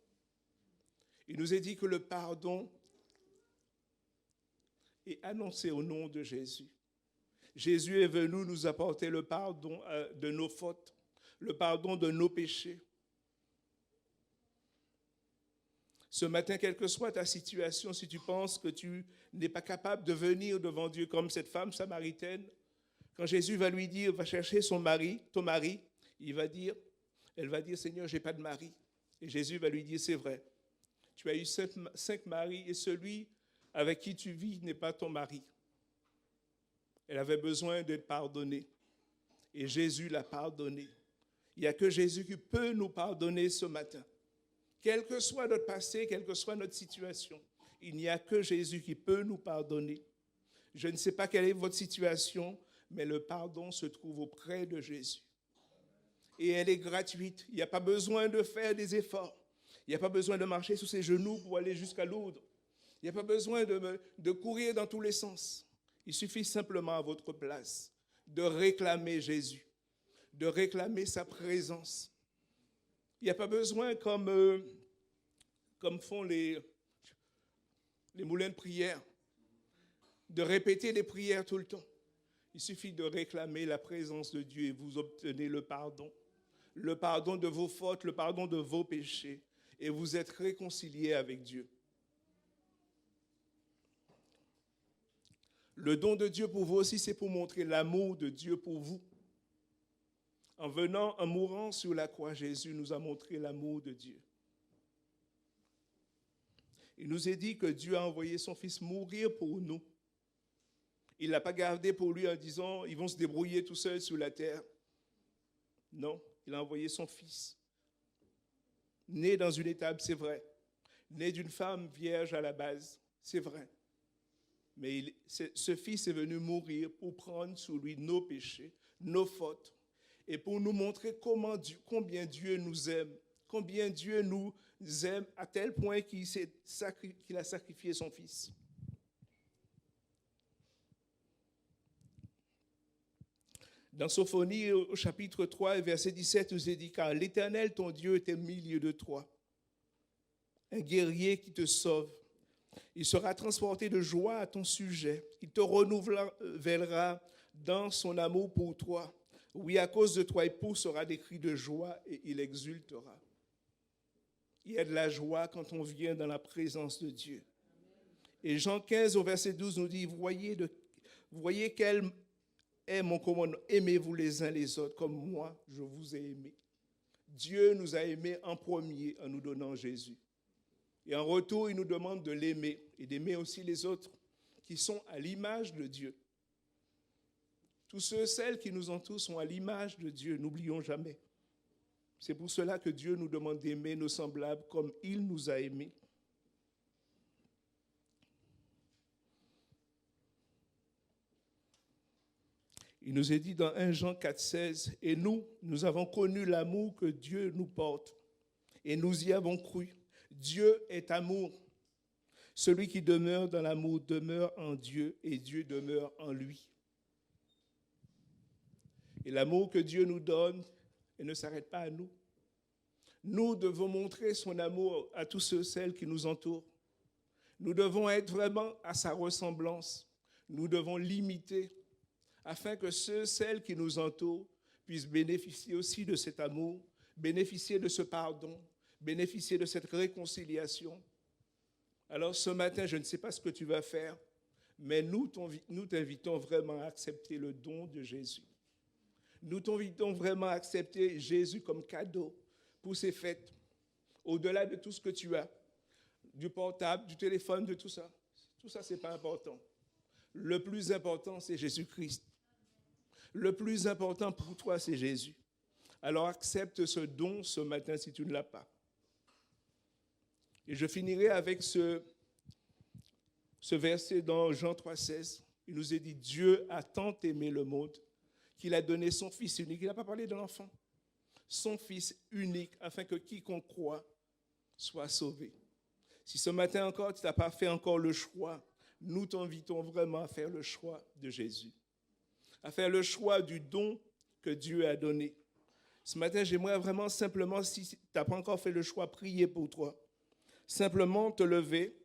Il nous est dit que le pardon est annoncé au nom de Jésus. Jésus est venu nous apporter le pardon de nos fautes, le pardon de nos péchés. Ce matin, quelle que soit ta situation, si tu penses que tu n'es pas capable de venir devant Dieu comme cette femme samaritaine, quand Jésus va lui dire, va chercher son mari, ton mari, elle va dire, Seigneur, je n'ai pas de mari. Et Jésus va lui dire, c'est vrai, tu as eu 5 maris et celui avec qui tu vis n'est pas ton mari. Elle avait besoin d'être pardonnée. Et Jésus l'a pardonnée. Il n'y a que Jésus qui peut nous pardonner ce matin. Quel que soit notre passé, quelle que soit notre situation, il n'y a que Jésus qui peut nous pardonner. Je ne sais pas quelle est votre situation, mais le pardon se trouve auprès de Jésus. Et elle est gratuite. Il n'y a pas besoin de faire des efforts. Il n'y a pas besoin de marcher sur ses genoux pour aller jusqu'à Lourdes. Il n'y a pas besoin de courir dans tous les sens. Il suffit simplement à votre place de réclamer Jésus, de réclamer sa présence. Il n'y a pas besoin, comme font les moulins de prière, de répéter les prières tout le temps. Il suffit de réclamer la présence de Dieu et vous obtenez le pardon de vos fautes, le pardon de vos péchés, et vous êtes réconciliés avec Dieu. Le don de Dieu pour vous aussi, c'est pour montrer l'amour de Dieu pour vous. En mourant sur la croix, Jésus nous a montré l'amour de Dieu. Il nous est dit que Dieu a envoyé son Fils mourir pour nous. Il ne l'a pas gardé pour lui en disant, ils vont se débrouiller tout seuls sur la terre. Non, il a envoyé son Fils. Né dans une étable, c'est vrai. Né d'une femme vierge à la base, c'est vrai. Mais ce Fils est venu mourir pour prendre sur lui nos péchés, nos fautes, et pour nous montrer combien Dieu nous aime, combien Dieu nous aime à tel point qu'il a sacrifié son Fils. Dans Sophonie, au chapitre 3, verset 17, nous est dit, « Car l'Éternel, ton Dieu, est au milieu de toi, un guerrier qui te sauve. Il sera transporté de joie à ton sujet. Il te renouvellera dans son amour pour toi. Oui, à cause de toi, il poussera des cris de joie et il exultera. » Il y a de la joie quand on vient dans la présence de Dieu. Et Jean 15, au verset 12, nous dit, voyez quel est mon commandement, aimez-vous les uns les autres comme moi, je vous ai aimés. Dieu nous a aimés en premier en nous donnant Jésus. Et en retour, il nous demande de l'aimer et d'aimer aussi les autres qui sont à l'image de Dieu. Tous ceux, celles qui nous entourent sont à l'image de Dieu, n'oublions jamais. C'est pour cela que Dieu nous demande d'aimer nos semblables comme il nous a aimés. Il nous est dit dans 1 Jean 4,16, « Et nous avons connu l'amour que Dieu nous porte, et nous y avons cru. Dieu est amour. Celui qui demeure dans l'amour demeure en Dieu, et Dieu demeure en lui. » Et l'amour que Dieu nous donne, il ne s'arrête pas à nous. Nous devons montrer son amour à tous ceux, celles qui nous entourent. Nous devons être vraiment à sa ressemblance. Nous devons l'imiter afin que ceux, celles qui nous entourent puissent bénéficier aussi de cet amour, bénéficier de ce pardon, bénéficier de cette réconciliation. Alors ce matin, je ne sais pas ce que tu vas faire, mais nous t'invitons vraiment à accepter le don de Jésus. Nous t'invitons vraiment à accepter Jésus comme cadeau pour ces fêtes, au-delà de tout ce que tu as, du portable, du téléphone, de tout ça. Tout ça, ce n'est pas important. Le plus important, c'est Jésus-Christ. Le plus important pour toi, c'est Jésus. Alors accepte ce don ce matin si tu ne l'as pas. Et je finirai avec ce verset dans Jean 3,16. Il nous est dit, Dieu a tant aimé le monde qu'il a donné son Fils unique. Il n'a pas parlé de l'enfant. Son Fils unique, afin que quiconque croit soit sauvé. Si ce matin encore, tu n'as pas fait encore le choix, nous t'invitons vraiment à faire le choix de Jésus, à faire le choix du don que Dieu a donné. Ce matin, j'aimerais vraiment simplement, si tu n'as pas encore fait le choix, prier pour toi. Simplement te lever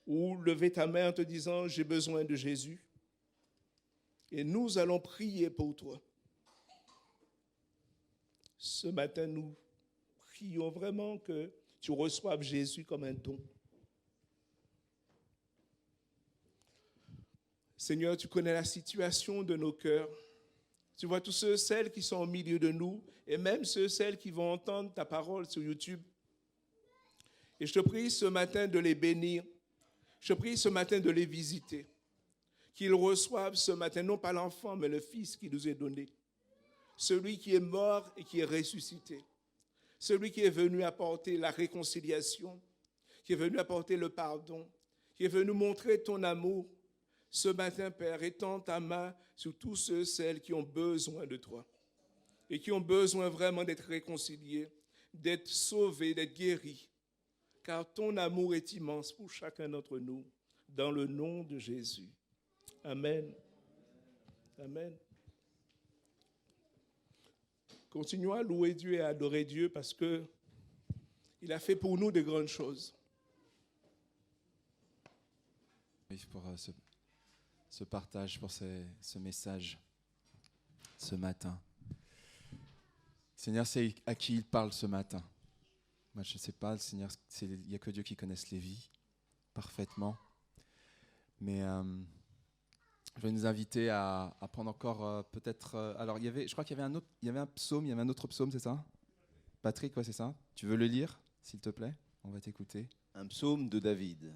ou lever ta main en te disant « J'ai besoin de Jésus ». Et nous allons prier pour toi. Ce matin, nous prions vraiment que tu reçoives Jésus comme un don. Seigneur, tu connais la situation de nos cœurs. Tu vois tous ceux, celles qui sont au milieu de nous et même ceux, celles qui vont entendre ta parole sur YouTube. Et je te prie ce matin de les bénir. Je te prie ce matin de les visiter. Qu'ils reçoivent ce matin, non pas l'enfant, mais le Fils qui nous est donné. Celui qui est mort et qui est ressuscité. Celui qui est venu apporter la réconciliation, qui est venu apporter le pardon, qui est venu montrer ton amour. Ce matin, Père, étends ta main sur tous ceux, celles qui ont besoin de toi et qui ont besoin vraiment d'être réconciliés, d'être sauvés, d'être guéris. Car ton amour est immense pour chacun d'entre nous, dans le nom de Jésus. Amen. Amen. Continuons à louer Dieu et à adorer Dieu parce qu'il a fait pour nous de grandes choses. Pour ce partage, pour ce message ce matin. Seigneur, c'est à qui il parle ce matin. Moi, je ne sais pas, le Seigneur, il n'y a que Dieu qui connaisse les vies parfaitement. Mais je vais nous inviter à prendre encore peut-être... alors, je crois qu'il y avait un autre psaume, c'est ça? Patrick, ouais, c'est ça? Tu veux le lire, s'il te plaît? On va t'écouter. Un psaume de David.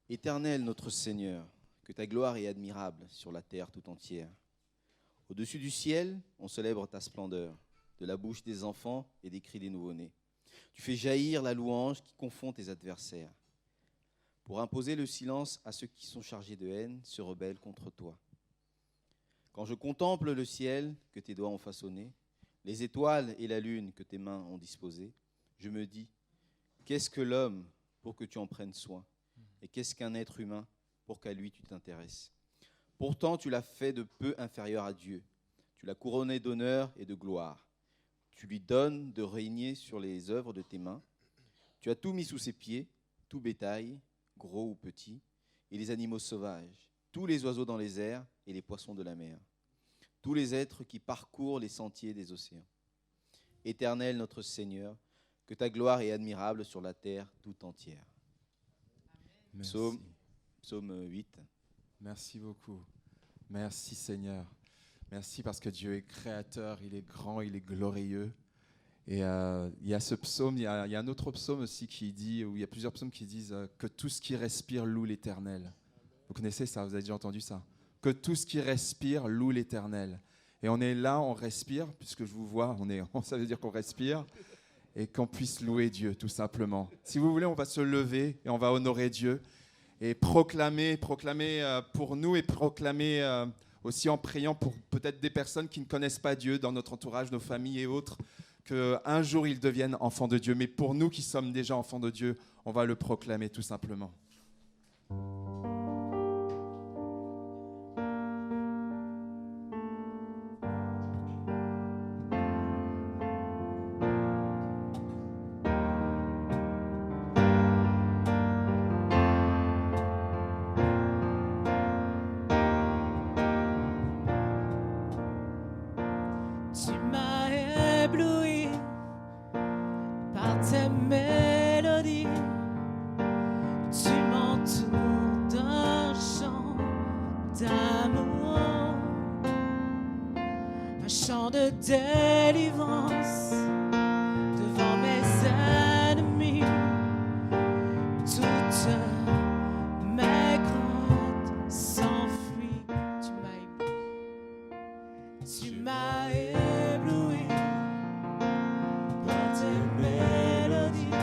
Éternel notre Seigneur, que ta gloire est admirable sur la terre tout entière. Au-dessus du ciel, on célèbre ta splendeur, de la bouche des enfants et des cris des nouveau-nés. Tu fais jaillir la louange qui confond tes adversaires. Pour imposer le silence à ceux qui sont chargés de haine, se rebellent contre toi. Quand je contemple le ciel que tes doigts ont façonné, les étoiles et la lune que tes mains ont disposées, je me dis, qu'est-ce que l'homme pour que tu en prennes soin? Et qu'est-ce qu'un être humain pour qu'à lui tu t'intéresses? Pourtant, tu l'as fait de peu inférieur à Dieu. Tu l'as couronné d'honneur et de gloire. Tu lui donnes de régner sur les œuvres de tes mains. Tu as tout mis sous ses pieds, tout bétail, gros ou petit, et les animaux sauvages, tous les oiseaux dans les airs et les poissons de la mer, tous les êtres qui parcourent les sentiers des océans. Éternel notre Seigneur, que ta gloire est admirable sur la terre tout entière. Merci. Psaume 8. Merci beaucoup. Merci Seigneur. Merci parce que Dieu est créateur, il est grand, il est glorieux. Et il y a ce psaume, il y a un autre psaume aussi qui dit, où il y a plusieurs psaumes qui disent que tout ce qui respire loue l'Éternel. Vous connaissez ça, vous avez déjà entendu ça? Que tout ce qui respire loue l'Éternel. Et on est là, on respire, puisque je vous vois, ça veut dire qu'on respire, et qu'on puisse louer Dieu, tout simplement. Si vous voulez, on va se lever et on va honorer Dieu et proclamer pour nous et proclamer aussi en priant pour peut-être des personnes qui ne connaissent pas Dieu dans notre entourage, nos familles et autres, qu'un jour ils deviennent enfants de Dieu. Mais pour nous qui sommes déjà enfants de Dieu, on va le proclamer tout simplement. Tu m'as ébloui par tes mélodies. Tu m'entoures d'un chant d'amour, un chant de délivrance devant mes ennemis. Toutes mes craintes s'enfuient. Tu m'as ébloui par tes mélodies.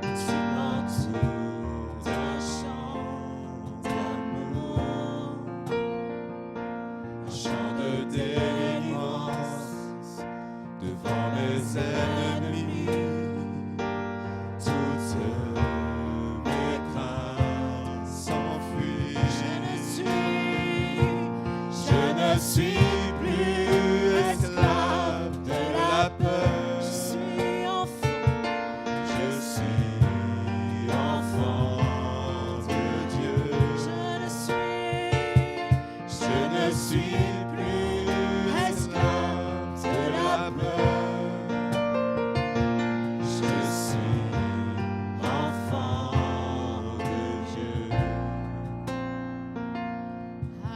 Tu m'entoures d'un chant d'amour, un chant de délivrance devant mes ennemis. Toutes mes craintes s'enfuient. Je ne suis plus esclave de la peur. Je suis enfant. Je suis enfant de Dieu. Je ne suis plus esclave de la peur. Je suis enfant de Dieu.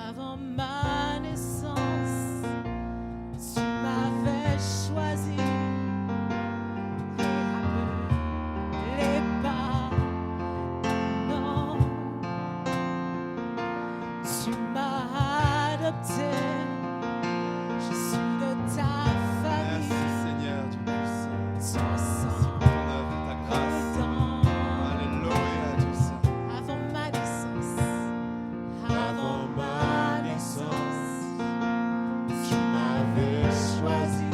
Avant ma naissance, tu m'avais choisi et rappelé par ton nom. Tu m'as adopté, je suis de ta Merci famille. Seigneur Dieu puissant. Ton sang Ton œuvre, ta grâce. dans Alléluia Dieu saint. avant ma naissance, Avant ma naissance, tu m'avais choisi.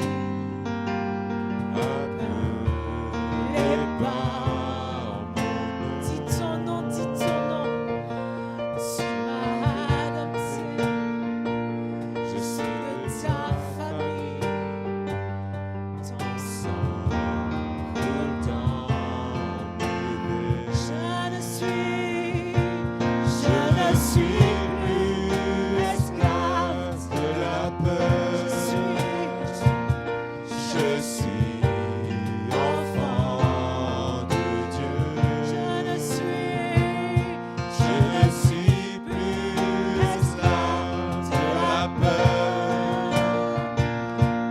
Appelé par mon nom. dis ton nom, dis ton nom. Tu m'as adopté, Je suis de ta famille. Ton sang coule dans mes veines. je ne suis plus esclave de la peur. Je suis enfant de Dieu. je ne suis plus esclave de la peur.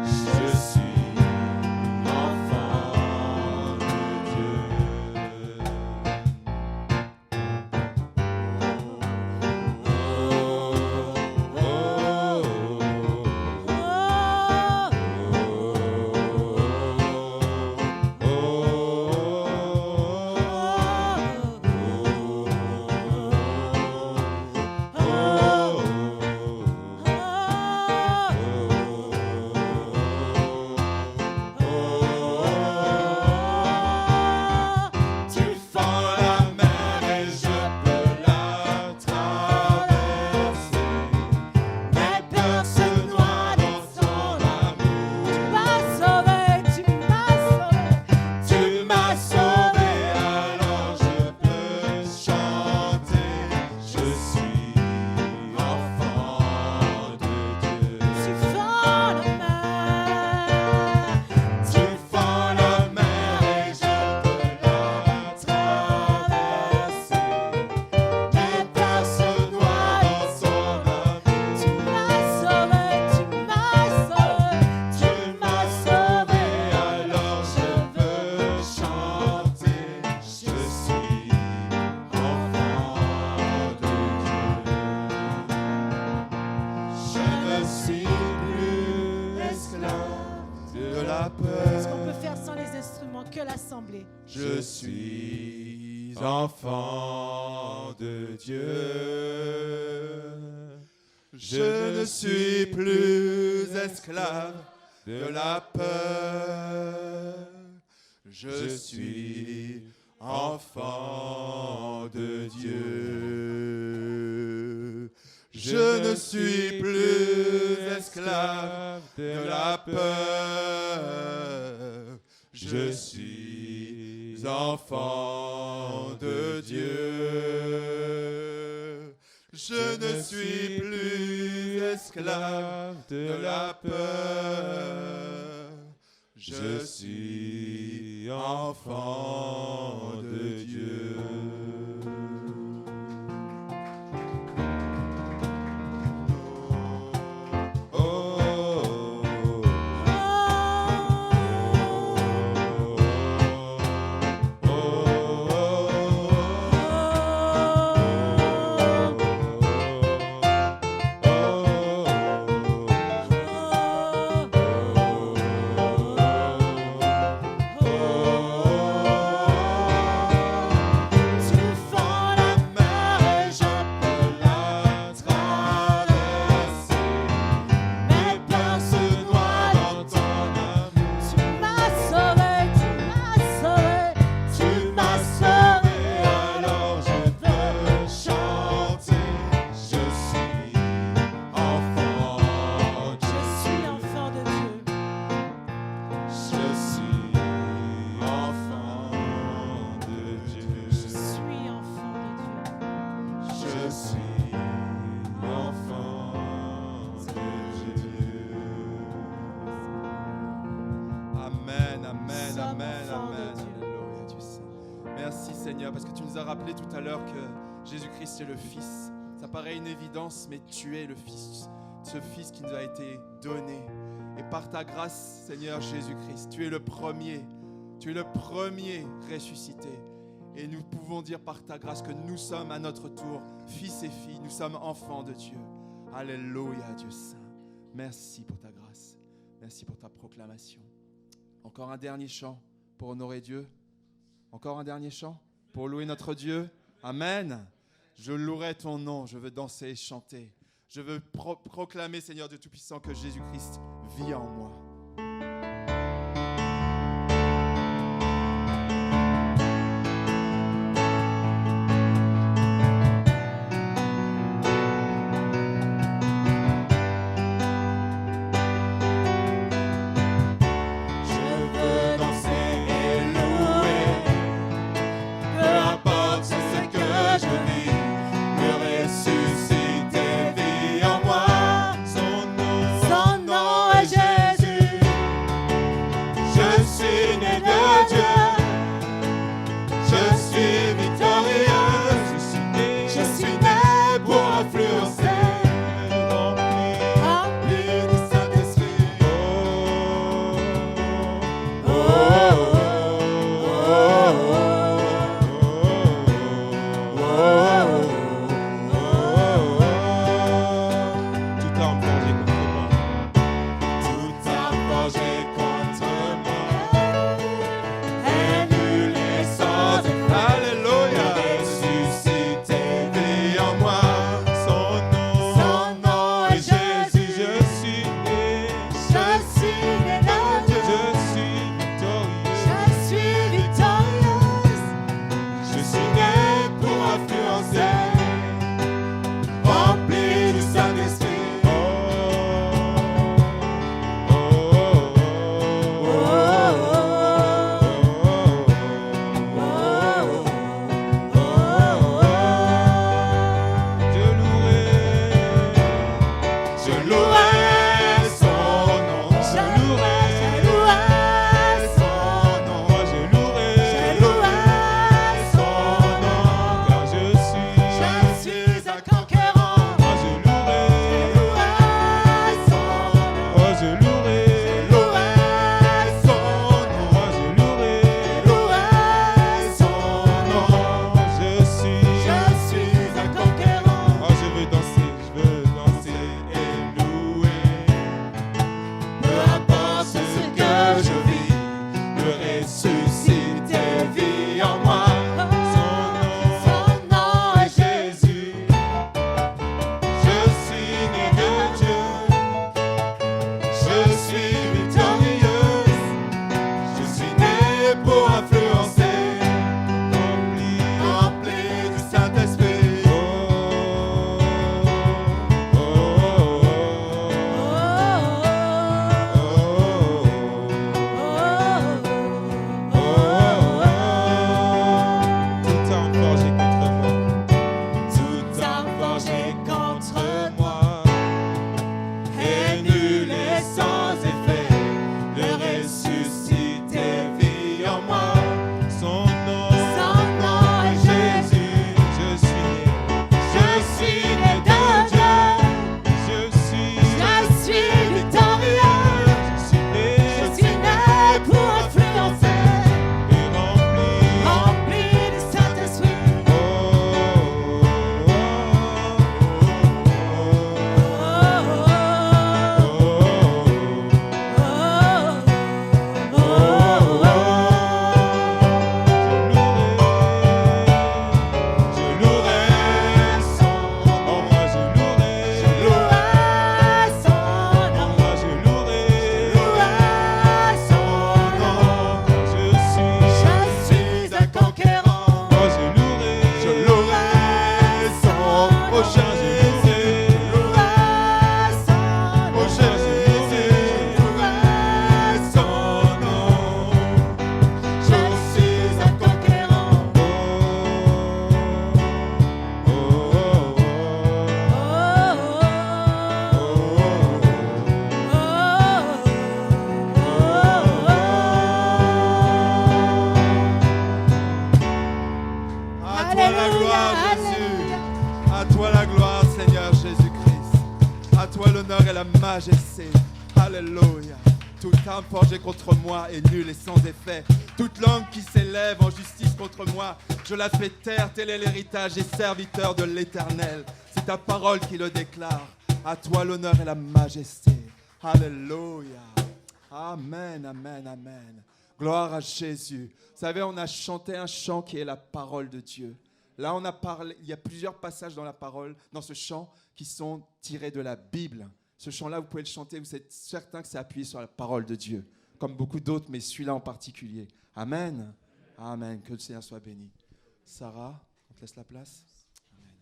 Je suis enfant de Dieu. Tu fends la mer et je peux la traverser. Mes peurs se noient dans ton amour. Tu m'as sauvé, alors je peux chanter. Je suis enfant de Dieu. Tu fends la mer et je peux la traverser. Mes peurs se noient dans son amour. Tu m'as sauvé, alors je veux chanter. Je suis enfant de Dieu. Je ne suis plus esclave de la Est-ce qu'on peut peur. faire sans les instruments que l'assemblée? Je suis enfant de Dieu. Je ne suis plus esclave de la peur. Je suis enfant de Dieu. Je ne suis plus esclave de la peur. Je suis enfant de Dieu. Je ne suis plus esclave de la peur. Je suis enfant de Dieu. Seigneur, parce que tu nous as rappelé tout à l'heure que Jésus-Christ est le Fils. Ça paraît une évidence, mais tu es le Fils, ce Fils qui nous a été donné. Et par ta grâce, Seigneur Jésus-Christ, tu es le premier ressuscité. Et nous pouvons dire par ta grâce que nous sommes à notre tour fils et filles, nous sommes enfants de Dieu. Alléluia, Dieu Saint. Merci pour ta grâce, merci pour ta proclamation. Encore un dernier chant pour honorer Dieu. Encore un dernier chant pour louer notre Dieu. Amen. Je louerai ton nom, je veux danser et chanter. Je veux proclamer, Seigneur Dieu Tout-Puissant, que Jésus-Christ vit en moi. Son nom est Jésus. la majesté. Alléluia. Toute arme forgée contre moi est nulle et sans effet. Toute langue qui s'élève en justice contre moi, je la fais taire. Tel est l'héritage des serviteurs de l'Éternel. C'est ta parole qui le déclare. À toi l'honneur et la majesté. Alléluia. Amen, amen, amen. Gloire à Jésus. Vous savez, on a chanté un chant qui est la parole de Dieu. Là, on a parlé, il y a plusieurs passages dans la parole, dans ce chant, qui sont tirés de la Bible. Ce chant-là, vous pouvez le chanter, vous êtes certain que c'est appuyé sur la parole de Dieu, comme beaucoup d'autres, mais celui-là en particulier. Amen. Amen. Que le Seigneur soit béni. Sarah, on te laisse la place. Amen.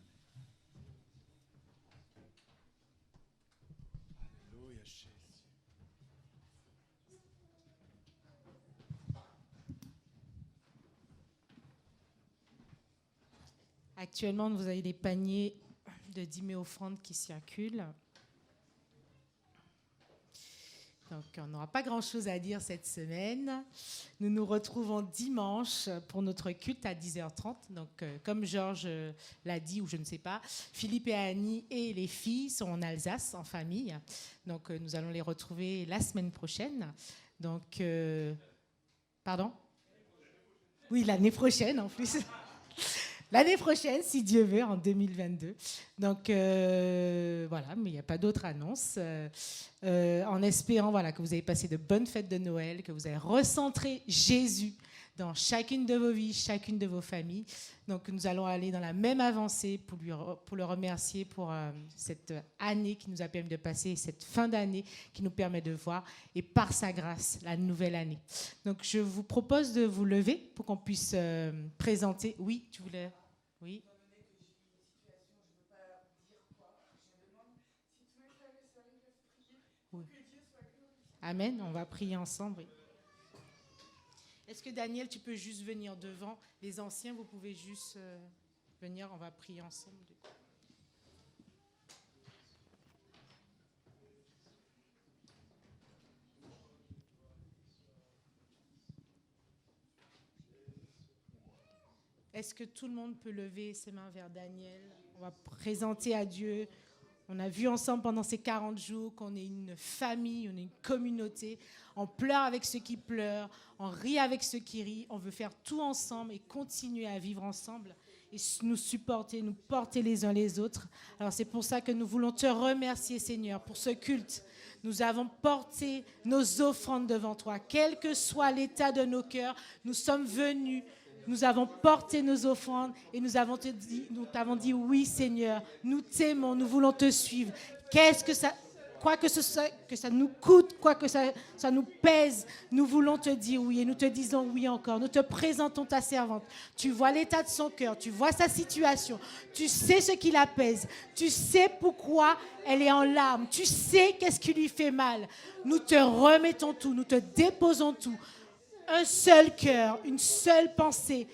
Alléluia, Jésus. Actuellement, vous avez des paniers de dîmes et offrandes qui circulent. Donc, on n'aura pas grand-chose à dire cette semaine. Nous nous retrouvons dimanche pour notre culte à 10h30. Donc, comme Georges l'a dit, ou je ne sais pas, Philippe et Annie et les filles sont en Alsace, en famille. Donc, nous allons les retrouver la semaine prochaine. Donc, pardon ? Oui, l'année prochaine en plus. L'année prochaine, si Dieu veut, en 2022. Donc, voilà, mais il n'y a pas d'autre annonce. En espérant que vous avez passé de bonnes fêtes de Noël, que vous avez recentré Jésus dans chacune de vos vies, chacune de vos familles. Donc, nous allons aller dans la même avancée pour le remercier pour cette année qui nous a permis de passer, cette fin d'année qui nous permet de voir, et par sa grâce, la nouvelle année. Donc, je vous propose de vous lever pour qu'on puisse présenter. Oui, tu voulais... Oui. Oui. Amen, on va prier ensemble. Oui. Est-ce que Daniel, tu peux juste venir devant? Les anciens, vous pouvez juste venir, on va prier ensemble. Est-ce que tout le monde peut lever ses mains vers Daniel? On va présenter à Dieu. On a vu ensemble pendant ces 40 jours qu'on est une famille, on est une communauté. On pleure avec ceux qui pleurent, on rit avec ceux qui rient. On veut faire tout ensemble et continuer à vivre ensemble et nous supporter, nous porter les uns les autres. Alors c'est pour ça que nous voulons te remercier, Seigneur, pour ce culte. Nous avons porté nos offrandes devant toi. Quel que soit l'état de nos cœurs, nous sommes venus. Nous avons porté nos offrandes et nous t'avons dit oui, Seigneur, nous t'aimons, nous voulons te suivre. Quoi que ça nous coûte, quoi que ça nous pèse, nous voulons te dire oui et nous te disons oui encore. Nous te présentons ta servante. Tu vois l'état de son cœur, tu vois sa situation, tu sais ce qui la pèse, tu sais pourquoi elle est en larmes, tu sais qu'est-ce qui lui fait mal. Nous te remettons tout, nous te déposons tout. Un seul cœur, une seule pensée,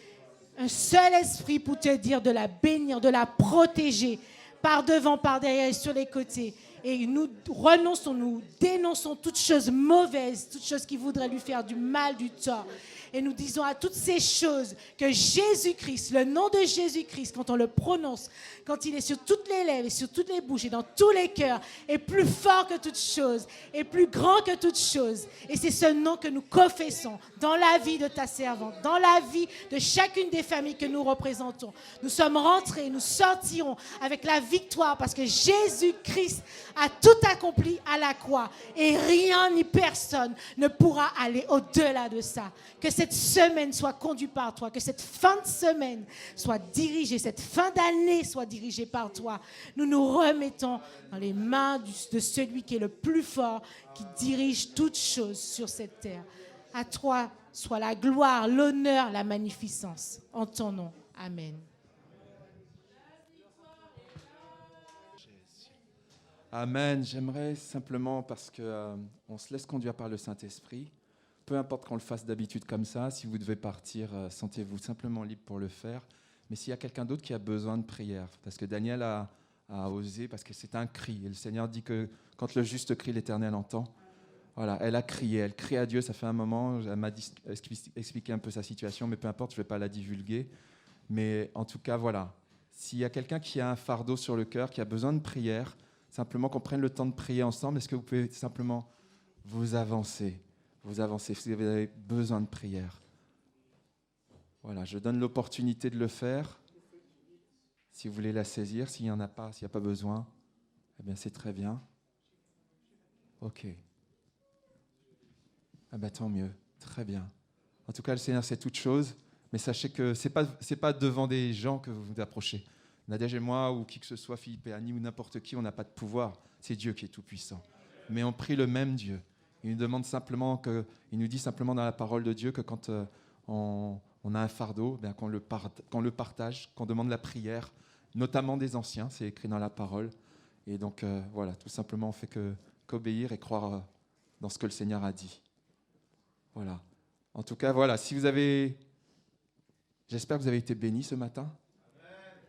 un seul esprit pour te dire de la bénir, de la protéger, par devant, par derrière et sur les côtés. Et nous renonçons, nous dénonçons toutes choses mauvaises, toutes choses qui voudraient lui faire du mal, du tort. Et nous disons à toutes ces choses que Jésus-Christ, le nom de Jésus-Christ, quand on le prononce, quand il est sur toutes les lèvres et sur toutes les bouches et dans tous les cœurs, est plus fort que toutes choses, est plus grand que toutes choses. Et c'est ce nom que nous confessons dans la vie de ta servante, dans la vie de chacune des familles que nous représentons. Nous sommes rentrés, nous sortirons avec la victoire parce que Jésus-Christ a tout accompli à la croix et rien ni personne ne pourra aller au-delà de ça. Que cette semaine soit conduite par toi, que cette fin de semaine soit dirigée, cette fin d'année soit dirigée par toi. Nous nous remettons dans les mains de celui qui est le plus fort, qui dirige toutes choses sur cette terre. À toi soit la gloire, l'honneur, la magnificence. En ton nom. Amen. Amen. J'aimerais simplement, parce qu'on se laisse conduire par le Saint-Esprit, peu importe qu'on le fasse d'habitude comme ça, si vous devez partir, sentez-vous simplement libre pour le faire. Mais s'il y a quelqu'un d'autre qui a besoin de prière, parce que Daniel a osé, parce que c'est un cri. Et le Seigneur dit que quand le juste crie, l'Éternel entend. Voilà, elle a crié, elle crie à Dieu, ça fait un moment, elle m'a expliqué un peu sa situation, mais peu importe, je ne vais pas la divulguer. Mais en tout cas, voilà, s'il y a quelqu'un qui a un fardeau sur le cœur, qui a besoin de prière, simplement qu'on prenne le temps de prier ensemble. Est-ce que vous pouvez simplement vous avancer si vous avez besoin de prière? Voilà, je donne l'opportunité de le faire. Si vous voulez la saisir, s'il n'y en a pas, s'il n'y a pas besoin, eh bien c'est très bien. Ok. Ah ben tant mieux, très bien. En tout cas, le Seigneur sait toutes choses, mais sachez que c'est pas devant des gens que vous vous approchez. Nadège et moi, ou qui que ce soit, Philippe et Annie, ou n'importe qui, on n'a pas de pouvoir. C'est Dieu qui est tout-puissant. Mais on prie le même Dieu. Il nous dit simplement dans la parole de Dieu que quand on a un fardeau, bien qu'on le partage, qu'on demande la prière, notamment des anciens, c'est écrit dans la parole. Et donc voilà, tout simplement, on fait qu'obéir et croire dans ce que le Seigneur a dit. Voilà. En tout cas, voilà, j'espère que vous avez été bénis ce matin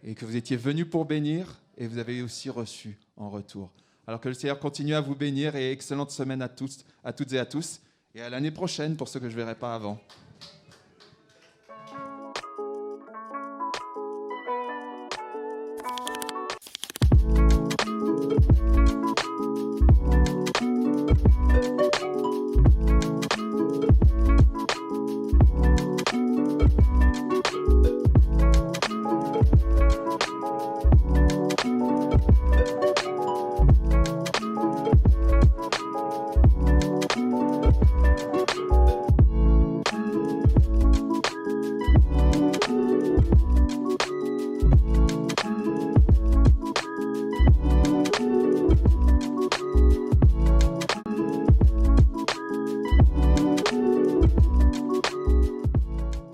et que vous étiez venus pour bénir et vous avez aussi reçu en retour. Alors que le Seigneur continue à vous bénir et excellente semaine à toutes et à tous. Et à l'année prochaine pour ceux que je ne verrai pas avant.